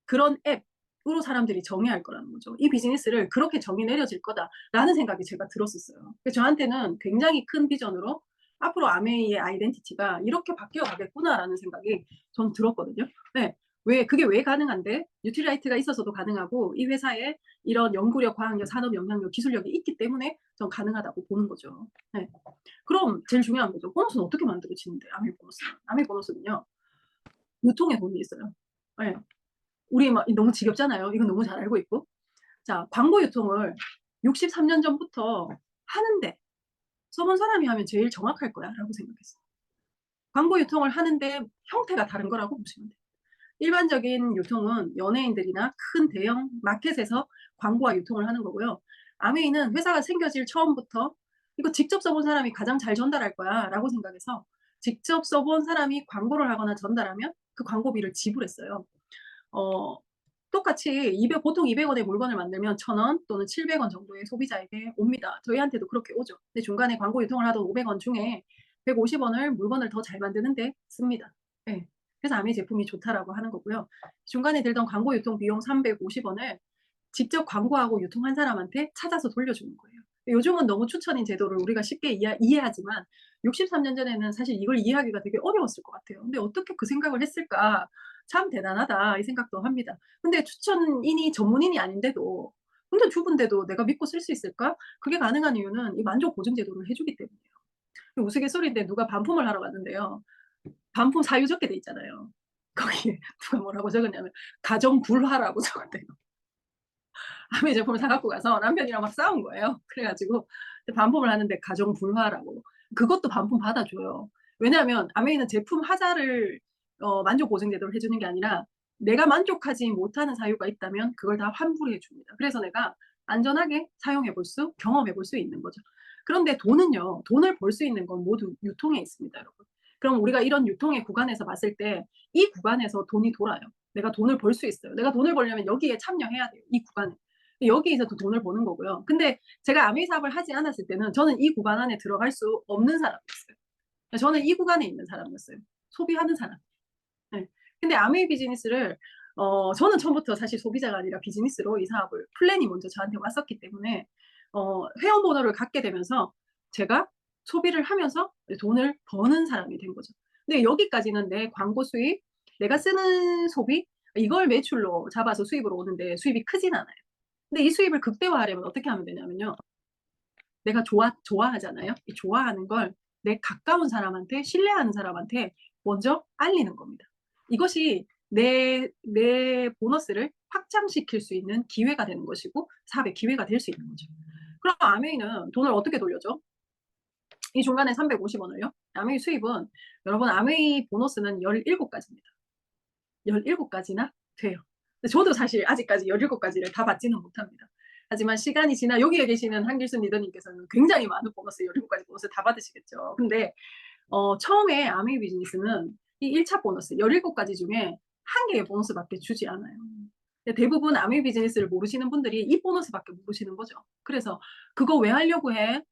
그런 앱으로 사람들이 정의할 거라는 거죠. 이 비즈니스를 그렇게 정의 내려질 거다라는 생각이 제가 들었었어요. 저한테는 굉장히 큰 비전으로 앞으로 아메이의 아이덴티티가 이렇게 바뀌어 가겠구나라는 생각이 전 들었거든요. 네. 그게 왜 가능한데 뉴트리라이트가 있어서도 가능하고 이 회사에 이런 연구력, 과학력, 산업 역량력, 기술력이 있기 때문에 전 가능하다고 보는 거죠. 네. 그럼 제일 중요한 거죠. 보너스는 어떻게 만들어지는데 아메이 보너스는? 아메이 보너스는요. 유통에 돈이 있어요. 네. 우리 막 너무 지겹잖아요. 이건 너무 잘 알고 있고. 자, 광고 유통을 63년 전부터 하는데 써본 사람이 하면 제일 정확할 거야 라고 생각했어요. 광고 유통을 하는데 형태가 다른 거라고 보시면 돼요. 일반적인 유통은 연예인들이나 큰 대형 마켓에서 광고와 유통을 하는 거고요. 아메이는 회사가 생겨질 처음부터 이거 직접 써본 사람이 가장 잘 전달할 거야 라고 생각해서 직접 써본 사람이 광고를 하거나 전달하면 그 광고비를 지불했어요. 똑같이 보통 200원의 물건을 만들면 1,000원 또는 700원 정도의 소비자에게 옵니다. 저희한테도 그렇게 오죠. 근데 중간에 광고 유통을 하던 500원 중에 150원을 물건을 더 잘 만드는데 씁니다. 네. 그래서 아메이 제품이 좋다라고 하는 거고요. 중간에 들던 광고 유통 비용 350원을 직접 광고하고 유통한 사람한테 찾아서 돌려주는 거예요. 요즘은 너무 추천인 제도를 우리가 쉽게 이해하지만 63년 전에는 사실 이걸 이해하기가 되게 어려웠을 것 같아요. 근데 어떻게 그 생각을 했을까? 참 대단하다 이 생각도 합니다. 근데 추천인이 전문인이 아닌데도 근데 주부인데도 내가 믿고 쓸 수 있을까? 그게 가능한 이유는 이 만족 보증 제도를 해주기 때문이에요. 우스갯소리인데 누가 반품을 하러 갔는데요. 반품 사유 적게 돼 있잖아요. 거기에 누가 뭐라고 적었냐면 가정 불화라고 적었대요. 아메이 제품을 사갖고 가서 남편이랑 막 싸운 거예요. 그래가지고 반품을 하는데 가정 불화라고. 그것도 반품 받아줘요. 왜냐하면 아메이는 제품 하자를 만족 보증 제도를 해주는 게 아니라 내가 만족하지 못하는 사유가 있다면 그걸 다 환불해 줍니다. 그래서 내가 안전하게 사용해 볼 수, 경험해 볼 수 있는 거죠. 그런데 돈은요, 돈을 벌 수 있는 건 모두 유통에 있습니다, 여러분. 그럼 우리가 이런 유통의 구간에서 봤을 때 이 구간에서 돈이 돌아요. 내가 돈을 벌 수 있어요. 내가 돈을 벌려면 여기에 참여해야 돼요. 이 구간에. 여기에서도 돈을 버는 거고요. 근데 제가 아메이 사업을 하지 않았을 때는 저는 이 구간 안에 들어갈 수 없는 사람이었어요. 저는 이 구간에 있는 사람이었어요. 소비하는 사람. 네. 근데 아메이 비즈니스를 저는 처음부터 사실 소비자가 아니라 비즈니스로 이 사업을 플랜이 먼저 저한테 왔었기 때문에 회원 번호를 갖게 되면서 제가 소비를 하면서 돈을 버는 사람이 된 거죠. 근데 여기까지는 내 광고 수입, 내가 쓰는 소비 이걸 매출로 잡아서 수입으로 오는데 수입이 크진 않아요. 근데 이 수입을 극대화하려면 어떻게 하면 되냐면요. 내가 좋아하잖아요. 이 좋아하는 걸 내 가까운 사람한테, 신뢰하는 사람한테 먼저 알리는 겁니다. 이것이 내 보너스를 확장시킬 수 있는 기회가 되는 것이고 사업의 기회가 될 수 있는 거죠. 그럼 아메이는 돈을 어떻게 돌려줘? 이 중간에 350원을요. 아메이 수입은 여러분 아메이 보너스는 17가지입니다. 17가지나 돼요. 근데 저도 사실 아직까지 17가지를 다 받지는 못합니다. 하지만 시간이 지나 여기에 계시는 한길순 리더님께서는 굉장히 많은 보너스, 17가지 보너스 다 받으시겠죠. 근데 처음에 아메이 비즈니스는 이 1차 보너스 17가지 중에 한 개의 보너스밖에 주지 않아요. 대부분 아메이 비즈니스를 모르시는 분들이 이 보너스밖에 모르시는 거죠. 그래서 그거 왜 하려고 해?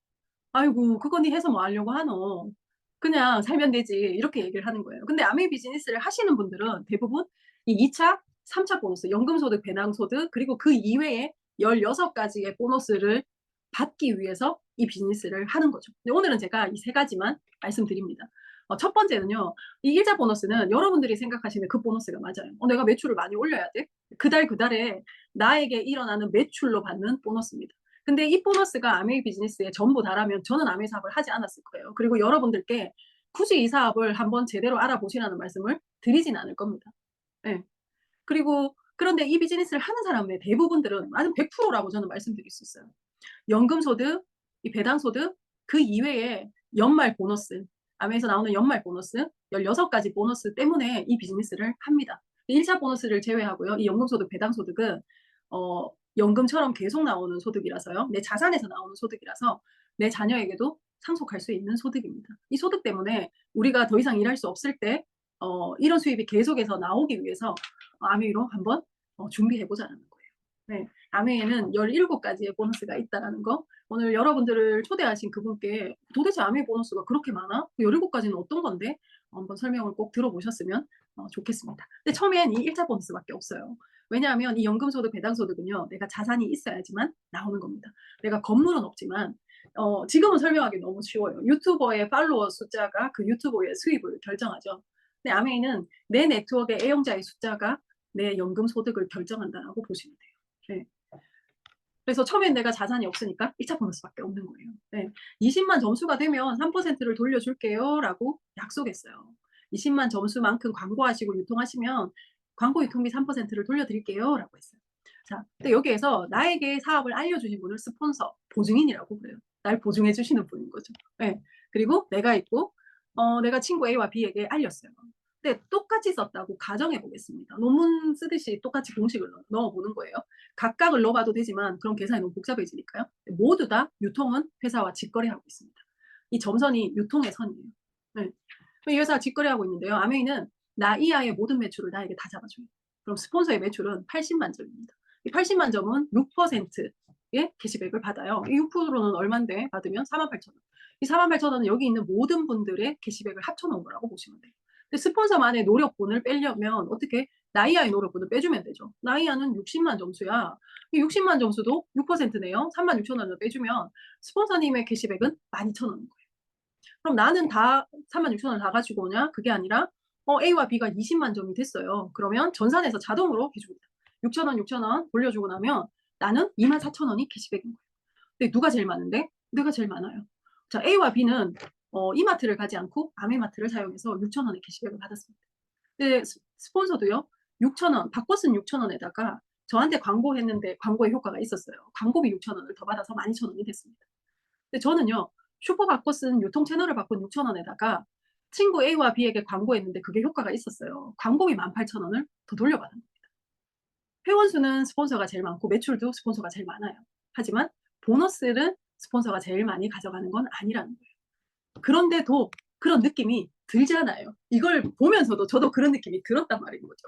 아이고 그거 니 해서 뭐 하려고 하노? 그냥 살면 되지 이렇게 얘기를 하는 거예요. 근데 아메이 비즈니스를 하시는 분들은 대부분 이 2차, 3차 보너스, 연금소득, 배당소득 그리고 그 이외에 16가지의 보너스를 받기 위해서 이 비즈니스를 하는 거죠. 근데 오늘은 제가 이 3가지만 말씀드립니다. 첫 번째는요. 이 1차 보너스는 여러분들이 생각하시는 그 보너스가 맞아요. 내가 매출을 많이 올려야 돼. 그달에 나에게 일어나는 매출로 받는 보너스입니다. 근데 이 보너스가 아메이 비즈니스의 전부 다라면 저는 아메이 사업을 하지 않았을 거예요. 그리고 여러분들께 굳이 이 사업을 한번 제대로 알아보시라는 말씀을 드리진 않을 겁니다. 네. 그리고 그런데 이 비즈니스를 하는 사람의 대부분들은 아주 100%라고 저는 말씀드릴 수 있어요. 연금소득, 이 배당소득, 그 이외에 연말 보너스, 아메에서 나오는 연말 보너스, 16가지 보너스 때문에 이 비즈니스를 합니다. 1차 보너스를 제외하고요. 이 연금소득, 배당소득은 연금처럼 계속 나오는 소득이라서요. 내 자산에서 나오는 소득이라서 내 자녀에게도 상속할 수 있는 소득입니다. 이 소득 때문에 우리가 더 이상 일할 수 없을 때 이런 수입이 계속해서 나오기 위해서 아메이로 한번 준비해보자는 거예요. 네, 아메이에는 17가지의 보너스가 있다는 거. 오늘 여러분들을 초대하신 그분께 도대체 아메이 보너스가 그렇게 많아? 17가지는 어떤 건데? 한번 설명을 꼭 들어보셨으면 좋겠습니다. 근데 처음엔 이 1차 보너스밖에 없어요. 왜냐하면 이 연금소득, 배당소득은요. 내가 자산이 있어야지만 나오는 겁니다. 내가 건물은 없지만 지금은 설명하기 너무 쉬워요. 유튜버의 팔로워 숫자가 그 유튜버의 수입을 결정하죠. 근데 아메이는 내 네트워크의 애용자의 숫자가 내 연금소득을 결정한다고 보시면 돼요. 네. 그래서 처음엔 내가 자산이 없으니까 1차 보너스밖에 없는 거예요. 네. 20만 점수가 되면 3%를 돌려줄게요 라고 약속했어요. 20만 점수만큼 광고하시고 유통하시면 광고 유통비 3%를 돌려드릴게요 라고 했어요. 자, 근데 여기에서 나에게 사업을 알려주신 분을 스폰서, 보증인이라고 그래요. 날 보증해 주시는 분인 거죠. 네. 그리고 내가 있고 내가 친구 A와 B에게 알렸어요. 근데 똑같이 썼다고 가정해 보겠습니다. 논문 쓰듯이 똑같이 공식을 넣어보는 거예요. 각각을 넣어봐도 되지만 그럼 계산이 너무 복잡해지니까요. 모두 다 유통은 회사와 직거래하고 있습니다. 이 점선이 유통의 선이에요. 네. 이 회사가 직거래하고 있는데요. 아메이는 나 이하의 모든 매출을 나에게 다 잡아줘요. 그럼 스폰서의 매출은 80만 점입니다. 이 80만 점은 6%의 캐시백을 받아요. 이 6%는 얼만데 받으면 48,000원. 이 48,000원은 여기 있는 모든 분들의 캐시백을 합쳐놓은 거라고 보시면 돼요. 근데 스폰서만의 노력분을 빼려면 어떻게 나이아의 노력분을 빼주면 되죠. 나이아는 60만 점수야. 이 60만 점수도 6%네요. 36,000원을 빼주면 스폰서님의 캐시백은 12,000원인 거예요. 그럼 나는 다 36,000원을 다 가지고 오냐? 그게 아니라 A와 B가 20만 점이 됐어요. 그러면 전산에서 자동으로 해줍니다. 6,000원, 6,000원 돌려주고 나면 나는 24,000원이 캐시백인 거예요. 근데 누가 제일 많은데? 내가 제일 많아요. 자, A와 B는 이마트를 가지 않고 아메마트를 사용해서 6,000원의 캐시백을 받았습니다. 근데 스폰서도요. 6,000원, 바꿔 쓴 6,000원에다가 저한테 광고했는데 광고의 효과가 있었어요. 광고비 6,000원을 더 받아서 12,000원이 됐습니다. 근데 저는요. 슈퍼 바꿔 쓴 유통 채널을 바꾼 6,000원에다가 친구 A와 B에게 광고했는데 그게 효과가 있었어요. 광고비 18,000원을 더 돌려받은 겁니다. 회원 수는 스폰서가 제일 많고 매출도 스폰서가 제일 많아요. 하지만 보너스를 스폰서가 제일 많이 가져가는 건 아니라는 거예요. 그런데도 그런 느낌이 들잖아요. 이걸 보면서도 저도 그런 느낌이 들었단 말인 거죠.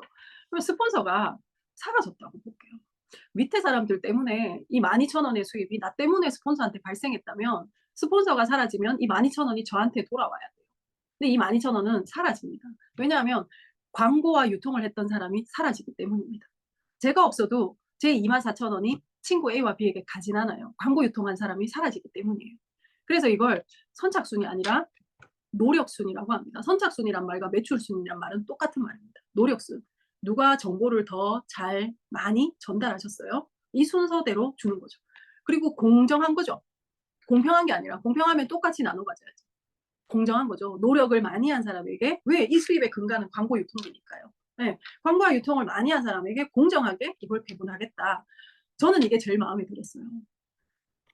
그럼 스폰서가 사라졌다고 볼게요. 밑에 사람들 때문에 이 12,000원의 수입이 나 때문에 스폰서한테 발생했다면 스폰서가 사라지면 이 12,000원이 저한테 돌아와야 돼요. 근데 이 12,000원은 사라집니다. 왜냐하면 광고와 유통을 했던 사람이 사라지기 때문입니다. 제가 없어도 제 24,000원이 친구 A와 B에게 가진 않아요. 광고 유통한 사람이 사라지기 때문이에요. 그래서 이걸 선착순이 아니라 노력순이라고 합니다. 선착순이란 말과 매출순이란 말은 똑같은 말입니다. 노력순. 누가 정보를 더 잘 많이 전달하셨어요? 이 순서대로 주는 거죠. 그리고 공정한 거죠. 공평한 게 아니라 공평하면 똑같이 나눠 가져야죠. 공정한 거죠. 노력을 많이 한 사람에게 왜 이 수입의 근간은 광고 유통이니까요. 광고와 유통을 많이 한 사람에게 공정하게 이걸 배분하겠다. 저는 이게 제일 마음에 들었어요.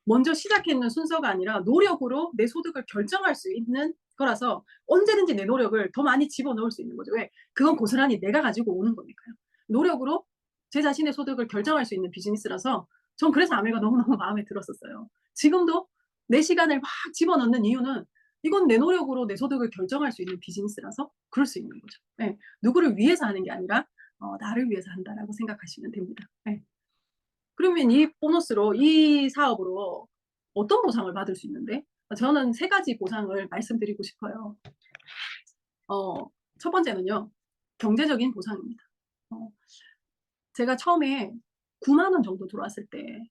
먼저 시작했는 순서가 아니라 노력으로 내 소득을 결정할 수 있는 거라서 언제든지 내 노력을 더 많이 집어넣을 수 있는 거죠. 왜? 그건 고스란히 내가 가지고 오는 거니까요. 노력으로 제 자신의 소득을 결정할 수 있는 비즈니스라서 전 그래서 아메가 너무너무 마음에 들었었어요. 지금도 내 시간을 막 집어넣는 이유는 이건 내 노력으로 내 소득을 결정할 수 있는 비즈니스라서 그럴 수 있는 거죠. 네. 누구를 위해서 하는 게 아니라 나를 위해서 한다라고 생각하시면 됩니다. 네. 그러면 이 보너스로 이 사업으로 어떤 보상을 받을 수 있는데 저는 3가지 보상을 말씀드리고 싶어요. 첫 번째는요. 경제적인 보상입니다. 제가 처음에 9만 원 정도 들어왔을 때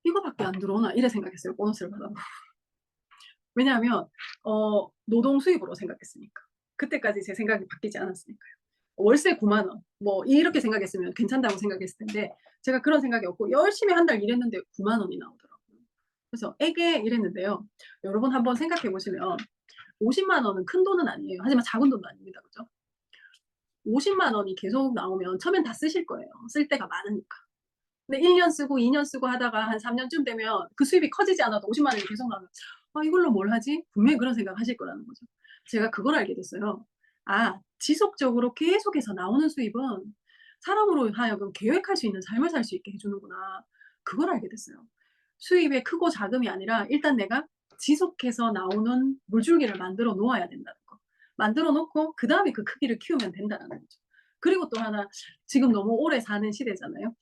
이거밖에 안 들어오나 이래 생각했어요. 보너스를 받아보고. 왜냐하면 노동 수입으로 생각했으니까. 그때까지 제 생각이 바뀌지 않았으니까요. 월세 9만 원 뭐 이렇게 생각했으면 괜찮다고 생각했을 텐데 제가 그런 생각이 없고 열심히 한 달 일했는데 9만 원이 나오더라고요. 그래서 에게 이랬는데요. 여러분 한번 생각해 보시면 50만 원은 큰 돈은 아니에요. 하지만 작은 돈도 아닙니다. 그죠? 50만 원이 계속 나오면 처음엔 다 쓰실 거예요. 쓸 때가 많으니까. 근데 1년 쓰고 2년 쓰고 하다가 한 3년쯤 되면 그 수입이 커지지 않아도 50만 원이 계속 나오면 이걸로 뭘 하지? 분명히 그런 생각 하실 거라는 거죠. 제가 그걸 알게 됐어요. 지속적으로 계속해서 나오는 수입은 사람으로 하여금 계획할 수 있는 삶을 살 수 있게 해주는구나. 그걸 알게 됐어요. 수입의 크고 작음이 아니라 일단 내가 지속해서 나오는 물줄기를 만들어 놓아야 된다는 거. 만들어 놓고 그 다음에 그 크기를 키우면 된다는 거죠. 그리고 또 하나 지금 너무 오래 사는 시대잖아요.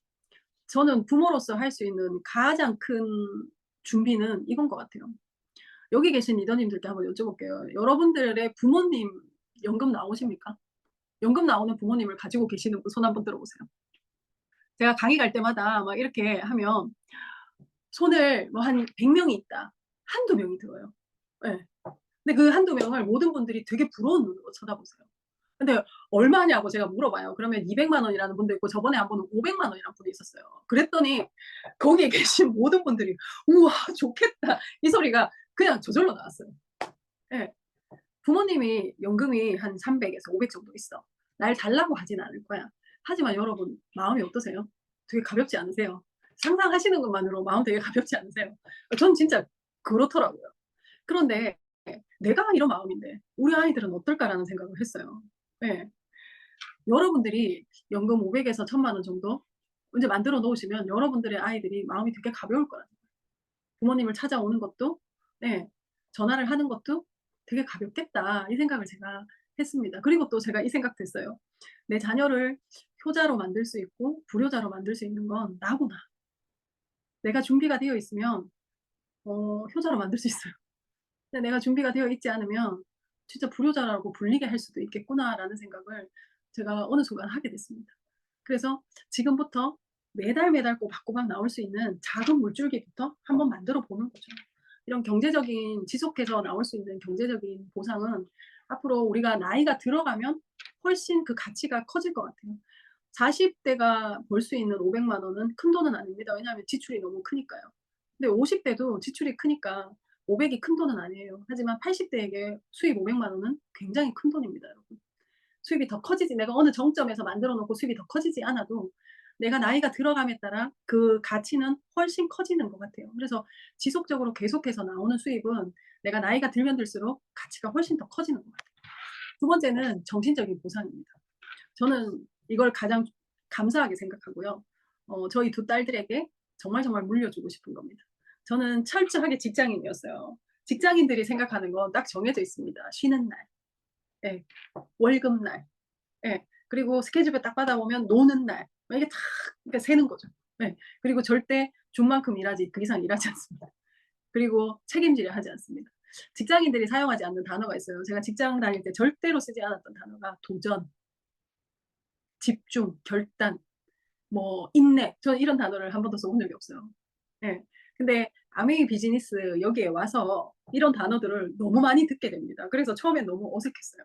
저는 부모로서 할 수 있는 가장 큰 준비는 이건 것 같아요. 여기 계신 리더님들께 한번 여쭤볼게요. 여러분들의 부모님 연금 나오십니까? 연금 나오는 부모님을 가지고 계시는 분 손 한번 들어보세요. 제가 강의 갈 때마다 막 이렇게 하면 손을 뭐 한 100명이 있다. 한두 명이 들어요. 네. 근데 그 한두 명을 모든 분들이 되게 부러운 눈으로 쳐다보세요. 근데 얼마냐고 제가 물어봐요. 그러면 200만 원이라는 분도 있고 저번에 한 번은 500만 원이라는 분이 있었어요. 그랬더니 거기에 계신 모든 분들이 우와 좋겠다 이 소리가 그냥 저절로 나왔어요. 네. 부모님이 연금이 한 300에서 500 정도 있어. 날 달라고 하진 않을 거야. 하지만 여러분 마음이 어떠세요? 되게 가볍지 않으세요? 상상하시는 것만으로 마음 되게 가볍지 않으세요? 전 진짜 그렇더라고요. 그런데 내가 이런 마음인데 우리 아이들은 어떨까라는 생각을 했어요. 네. 여러분들이 연금 500에서 1000만 원 정도 이제 만들어 놓으시면 여러분들의 아이들이 마음이 되게 가벼울 거라는 거예요. 부모님을 찾아오는 것도 네, 전화를 하는 것도 되게 가볍겠다 이 생각을 제가 했습니다. 그리고 또 제가 이 생각도 했어요. 내 자녀를 효자로 만들 수 있고 불효자로 만들 수 있는 건 나구나. 내가 준비가 되어 있으면 효자로 만들 수 있어요. 근데 내가 준비가 되어 있지 않으면 진짜 불효자라고 불리게 할 수도 있겠구나라는 생각을 제가 어느 순간 하게 됐습니다. 그래서 지금부터 매달 매달 꼬박꼬박 나올 수 있는 작은 물줄기부터 한번 만들어 보는 거죠. 이런 경제적인 지속해서 나올 수 있는 경제적인 보상은 앞으로 우리가 나이가 들어가면 훨씬 그 가치가 커질 것 같아요. 40대가 벌 수 있는 500만 원은 큰 돈은 아닙니다. 왜냐하면 지출이 너무 크니까요. 근데 50대도 지출이 크니까 500이 큰 돈은 아니에요. 하지만 80대에게 수입 500만 원은 굉장히 큰 돈입니다, 여러분. 수입이 더 커지지 내가 어느 정점에서 만들어 놓고 수입이 더 커지지 않아도 내가 나이가 들어감에 따라 그 가치는 훨씬 커지는 것 같아요. 그래서 지속적으로 계속해서 나오는 수입은 내가 나이가 들면 들수록 가치가 훨씬 더 커지는 것 같아요. 두 번째는 정신적인 보상입니다. 저는 이걸 가장 감사하게 생각하고요. 저희 두 딸들에게 정말 정말 물려주고 싶은 겁니다. 저는 철저하게 직장인이었어요. 직장인들이 생각하는 건 딱 정해져 있습니다. 쉬는 날, 예, 월급날, 예, 그리고 스케줄표 딱 받아보면 노는 날, 이게 다 그러니까 세는 거죠. 예, 그리고 절대 준 만큼 일하지 그 이상 일하지 않습니다. 그리고 책임지려 하지 않습니다. 직장인들이 사용하지 않는 단어가 있어요. 제가 직장 다닐 때 절대로 쓰지 않았던 단어가 도전, 집중, 결단, 뭐 인내. 저는 이런 단어를 한 번도 써본 적이 없어요. 예. 근데 아메이 비즈니스 여기에 와서 이런 단어들을 너무 많이 듣게 됩니다. 그래서 처음엔 너무 어색했어요.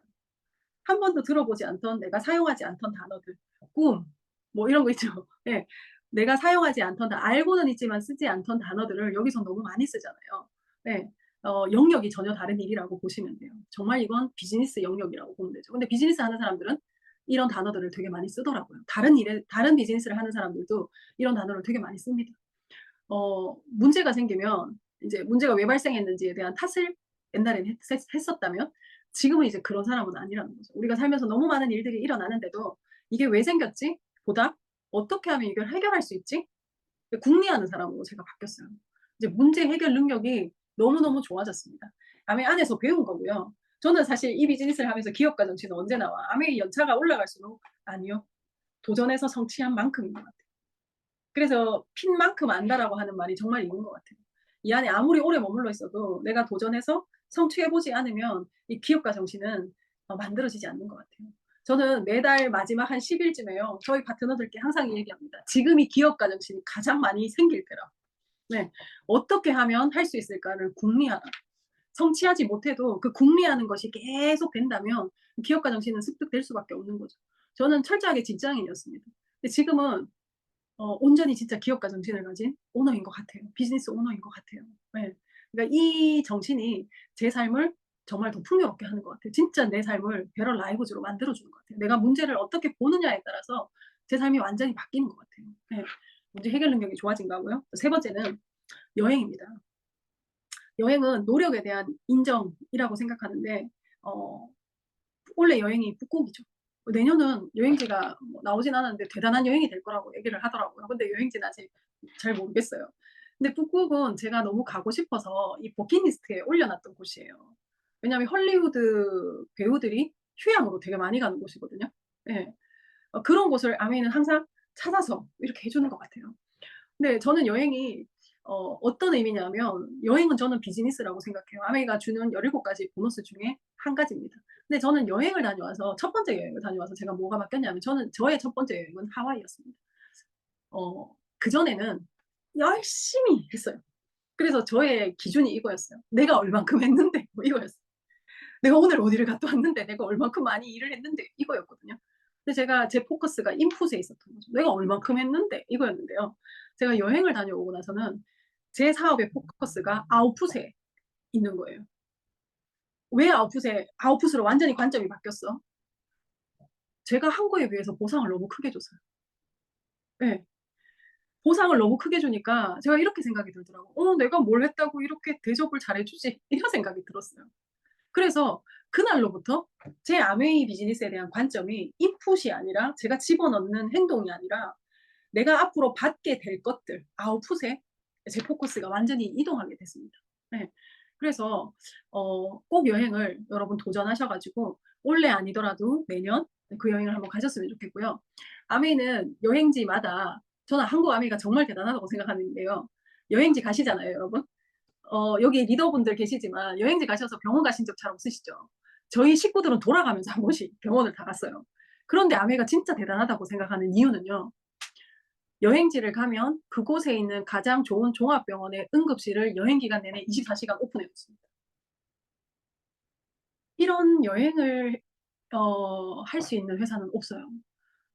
한 번도 들어보지 않던 내가 사용하지 않던 단어들, 꿈, 뭐 이런 거 있죠. 예. 내가 사용하지 않던 알고는 있지만 쓰지 않던 단어들을 여기서 너무 많이 쓰잖아요. 예. 영역이 전혀 다른 일이라고 보시면 돼요. 정말 이건 비즈니스 영역이라고 보면 되죠. 근데 비즈니스 하는 사람들은 이런 단어들을 되게 많이 쓰더라고요. 다른 비즈니스를 하는 사람들도 이런 단어를 되게 많이 씁니다. 문제가 생기면 이제 문제가 왜 발생했는지에 대한 탓을 옛날에는 했었다면 지금은 이제 그런 사람은 아니라는 거죠. 우리가 살면서 너무 많은 일들이 일어나는데도 이게 왜 생겼지? 보다 어떻게 하면 이걸 해결할 수 있지? 궁리하는 사람으로 제가 바뀌었어요. 이제 문제 해결 능력이 너무너무 좋아졌습니다. 아메이 안에서 배운 거고요. 저는 사실 이 비즈니스를 하면서 기업가 정신은 언제 나와? 아메이 연차가 올라갈수록 아니요. 도전해서 성취한 만큼인 것 같아요. 그래서 핀 만큼 안다라고 하는 말이 정말 있는 것 같아요. 이 안에 아무리 오래 머물러 있어도 내가 도전해서 성취해보지 않으면 이 기업가 정신은 만들어지지 않는 것 같아요. 저는 매달 마지막 한 10일쯤에요. 저희 파트너들께 항상 얘기합니다. 지금이 기업가 정신이 가장 많이 생길 때라. 네, 어떻게 하면 할 수 있을까를 궁리하다. 성취하지 못해도 그 궁리하는 것이 계속 된다면 기업가 정신은 습득될 수밖에 없는 거죠. 저는 철저하게 직장인이었습니다. 근데 지금은 온전히 진짜 기업가 정신을 가진 오너인 것 같아요. 비즈니스 오너인 것 같아요. 네. 그러니까 이 정신이 제 삶을 정말 더 풍요롭게 하는 것 같아요. 진짜 내 삶을 베러 라이브즈로 만들어주는 것 같아요. 내가 문제를 어떻게 보느냐에 따라서 제 삶이 완전히 바뀌는 것 같아요. 네. 문제 해결 능력이 좋아진 거고요. 세 번째는 여행입니다. 여행은 노력에 대한 인정이라고 생각하는데 원래 여행이 북곡이죠. 내년은 여행지가 나오진 않았는데 대단한 여행이 될 거라고 얘기를 하더라고요. 근데 여행지는 아직 잘 모르겠어요. 근데 북곡은 제가 너무 가고 싶어서 이 버킷리스트에 올려놨던 곳이에요. 왜냐하면 헐리우드 배우들이 휴양으로 되게 많이 가는 곳이거든요. 네. 그런 곳을 아메이는 항상 찾아서 이렇게 해주는 것 같아요. 근데 저는 여행이 어떤 의미냐면 여행은 저는 비즈니스라고 생각해요. 아메이가 주는 17가지 보너스 중에 한 가지입니다. 근데 저는 여행을 다녀와서 첫 번째 여행을 다녀와서 제가 뭐가 바뀌었냐면 저의 첫 번째 여행은 하와이였습니다. 그전에는 열심히 했어요. 그래서 저의 기준이 이거였어요. 내가 얼만큼 했는데 뭐 이거였어요. 내가 오늘 어디를 갔다 왔는데 내가 얼만큼 많이 일을 했는데 이거였거든요. 근데 제가 제 포커스가 인풋에 있었던 거죠. 내가 얼만큼 했는데 이거였는데요. 제가 여행을 다녀오고 나서는 제 사업의 포커스가 아웃풋에 있는 거예요. 왜 아웃풋으로 완전히 관점이 바뀌었어? 제가 한 거에 비해서 보상을 너무 크게 줬어요. 네. 보상을 너무 크게 주니까 제가 이렇게 생각이 들더라고요. 내가 뭘 했다고 이렇게 대접을 잘해주지? 이런 생각이 들었어요. 그래서 그날로부터 제 아메이 비즈니스에 대한 관점이 인풋이 아니라 제가 집어넣는 행동이 아니라 내가 앞으로 받게 될 것들, 아웃풋에 제 포커스가 완전히 이동하게 됐습니다. 네. 그래서 꼭 여행을 여러분 도전하셔가지고 올해 아니더라도 내년 그 여행을 한번 가셨으면 좋겠고요. 아메이는 여행지마다 저는 한국 아메이가 정말 대단하다고 생각하는데요. 여행지 가시잖아요, 여러분. 여기 리더분들 계시지만 여행지 가셔서 병원 가신 적 잘 없으시죠? 저희 식구들은 돌아가면서 한 번씩 병원을 다 갔어요. 그런데 아메이가 진짜 대단하다고 생각하는 이유는요. 여행지를 가면 그곳에 있는 가장 좋은 종합병원의 응급실을 여행기간 내내 24시간 오픈해 뒀습니다. 이런 여행을 할 수 있는 회사는 없어요.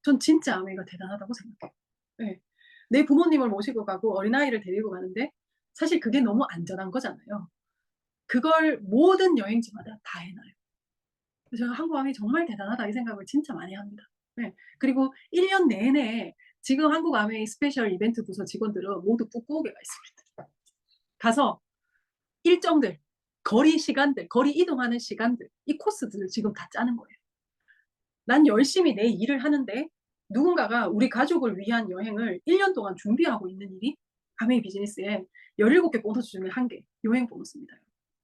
전 진짜 아메이가 대단하다고 생각해요. 네. 내 부모님을 모시고 가고 어린아이를 데리고 가는데 사실 그게 너무 안전한 거잖아요. 그걸 모든 여행지마다 다 해놔요. 제가 한국 아메이 정말 대단하다 이 생각을 진짜 많이 합니다. 네. 그리고 1년 내내 지금 한국 아메이 스페셜 이벤트 부서 직원들은 모두 북구옥에 가 있습니다. 가서 일정들, 거리 시간들, 거리 이동하는 시간들, 이 코스들을 지금 다 짜는 거예요. 난 열심히 내 일을 하는데 누군가가 우리 가족을 위한 여행을 1년 동안 준비하고 있는 일이 아메이 비즈니스에 17개 보너스 중에 1개 여행 보너스입니다.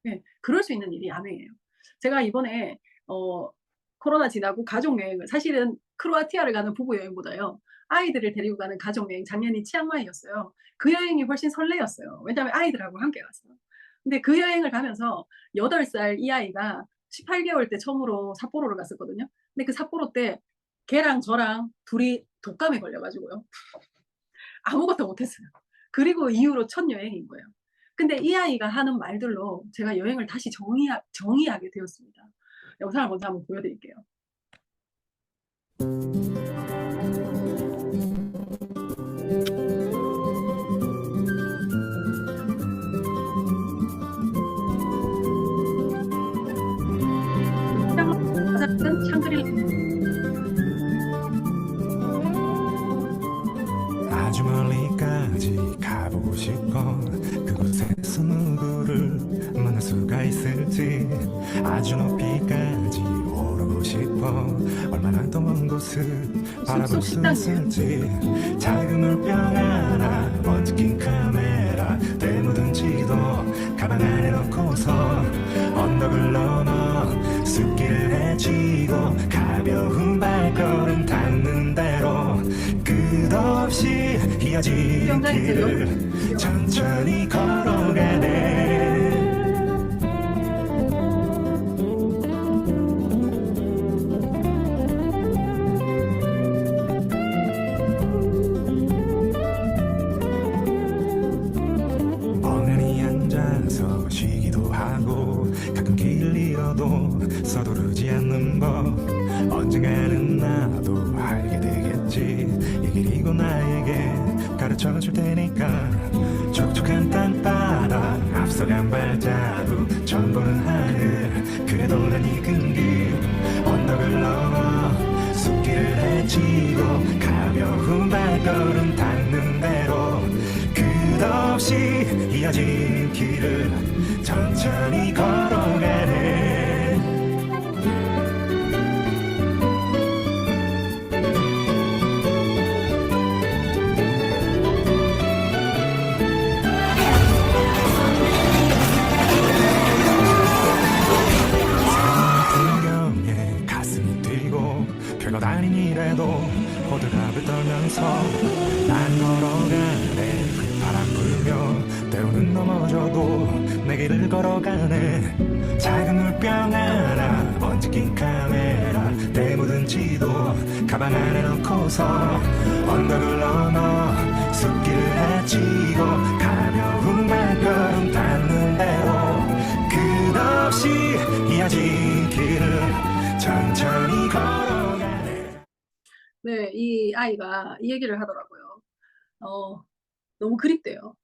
네, 그럴 수 있는 일이 아메이예요. 제가 이번에 코로나 지나고 가족여행을 사실은 크로아티아를 가는 부부 여행보다요. 아이들을 데리고 가는 가족여행 작년이 치앙마이였어요. 그 여행이 훨씬 설레였어요. 왜냐하면 아이들하고 함께 갔어요. 근데 그 여행을 가면서 8살 이 아이가 18개월 때 처음으로 삿포로를 갔었거든요. 근데 그 삿포로 때 걔랑 저랑 둘이 독감에 걸려가지고요. 아무것도 못했어요. 그리고 이후로 첫 여행인 거예요. 근데 이 아이가 하는 말들로 제가 여행을 다시 정의하게 되었습니다. 영상을 먼저 한번 보여드릴게요. 샹그릴라 얼마나 더 먼 곳을 바라볼 수 식당이에요. 있을지. 작은 물병 하나, 먼지 낀 카메라, 때 묻은 지도 가방 안에 넣고서 언덕을 넘어 숲길을 헤치고 가벼운 발걸음 닿는 대로 끝없이 이어진 영상이 길을 천천히 걸어가네. 멍하니 앉아서 쉬기도 하고 가끔 길을 잃어도 서두르지 않는 법. 언젠가는 나도 알게 되겠지. 이 길이고 나에게 가르쳐줄 테니까. 촉촉한 땅바닥 앞서간 발자국 처음 보는 하늘. 그래도 난 익은 길 언덕을 넘어 숲길을 헤치고 가벼운 발걸음 닿는 대로 끝없이 이어진 길을 천천히 걸어가네. 풍경에 가슴이 뛰고 별것 아닌 일에도 호들갑을 떨면서 난 걸어가네. 바람 불며 때로는 넘어져도 내 길을 걸어가네. 작은 물병 하나, 먼지 낀 카메라, 때 묻은 지도 가방 안에 넣고서 언덕을 넘어 숲길을 헤치고 가벼운 발걸음 닿는 대로 끝없이 이어진 길을 천천히 걸어가네. 네, 이 아이가 이 얘기를 하더라고요. 너무 그립대요.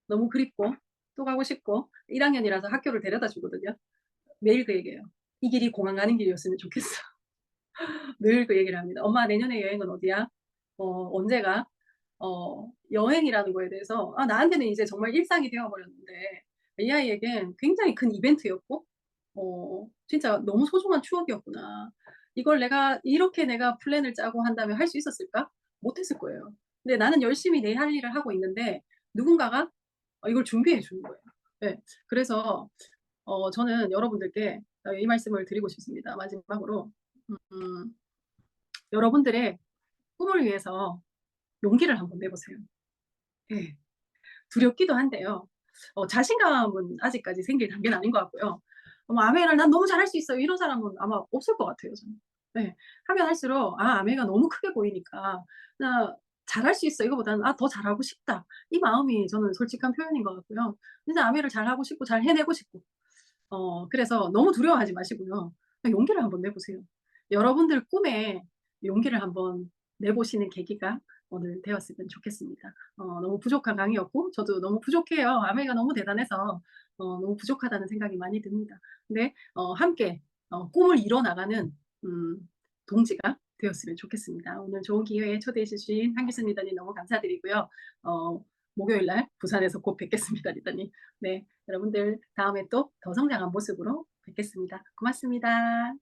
너무 그립고 또 가고 싶고 1학년이라서 학교를 데려다 주거든요. 매일 그 얘기해요. 이 길이 공항 가는 길이었으면 좋겠어. 늘 그 얘기를 합니다. 엄마 내년에 여행은 어디야? 언제 가? 여행이라는 거에 대해서 나한테는 이제 정말 일상이 되어버렸는데 이 아이에겐 굉장히 큰 이벤트였고 진짜 너무 소중한 추억이었구나. 이걸 내가 플랜을 짜고 한다면 할 수 있었을까? 못했을 거예요. 근데 나는 열심히 내 할 일을 하고 있는데 누군가가 이걸 준비해 주는 거예요. 네. 그래서 저는 여러분들께 이 말씀을 드리고 싶습니다. 마지막으로 여러분들의 꿈을 위해서 용기를 한번 내보세요. 예. 두렵기도 한데요. 자신감은 아직까지 생길 단계는 아닌 것 같고요. 아메를 난 너무 잘할 수 있어요. 이런 사람은 아마 없을 것 같아요, 저는. 네. 하면 할수록 아메가 너무 크게 보이니까 나 잘할 수 있어. 이거보다는 더 잘하고 싶다. 이 마음이 저는 솔직한 표현인 것 같고요. 진짜 아메를 잘하고 싶고 잘 해내고 싶고 그래서 너무 두려워하지 마시고요. 그냥 용기를 한번 내보세요. 여러분들 꿈에 용기를 한번 내보시는 계기가 오늘 되었으면 좋겠습니다. 너무 부족한 강의였고 저도 너무 부족해요. 아메가 너무 대단해서 너무 부족하다는 생각이 많이 듭니다. 근데 함께 꿈을 이뤄 나가는 동지가 되었으면 좋겠습니다. 오늘 좋은 기회에 초대해 주신 한기순 리더님 너무 감사드리고요. 목요일 날 부산에서 곧 뵙겠습니다, 리더님. 네, 여러분들 다음에 또 더 성장한 모습으로 뵙겠습니다. 고맙습니다.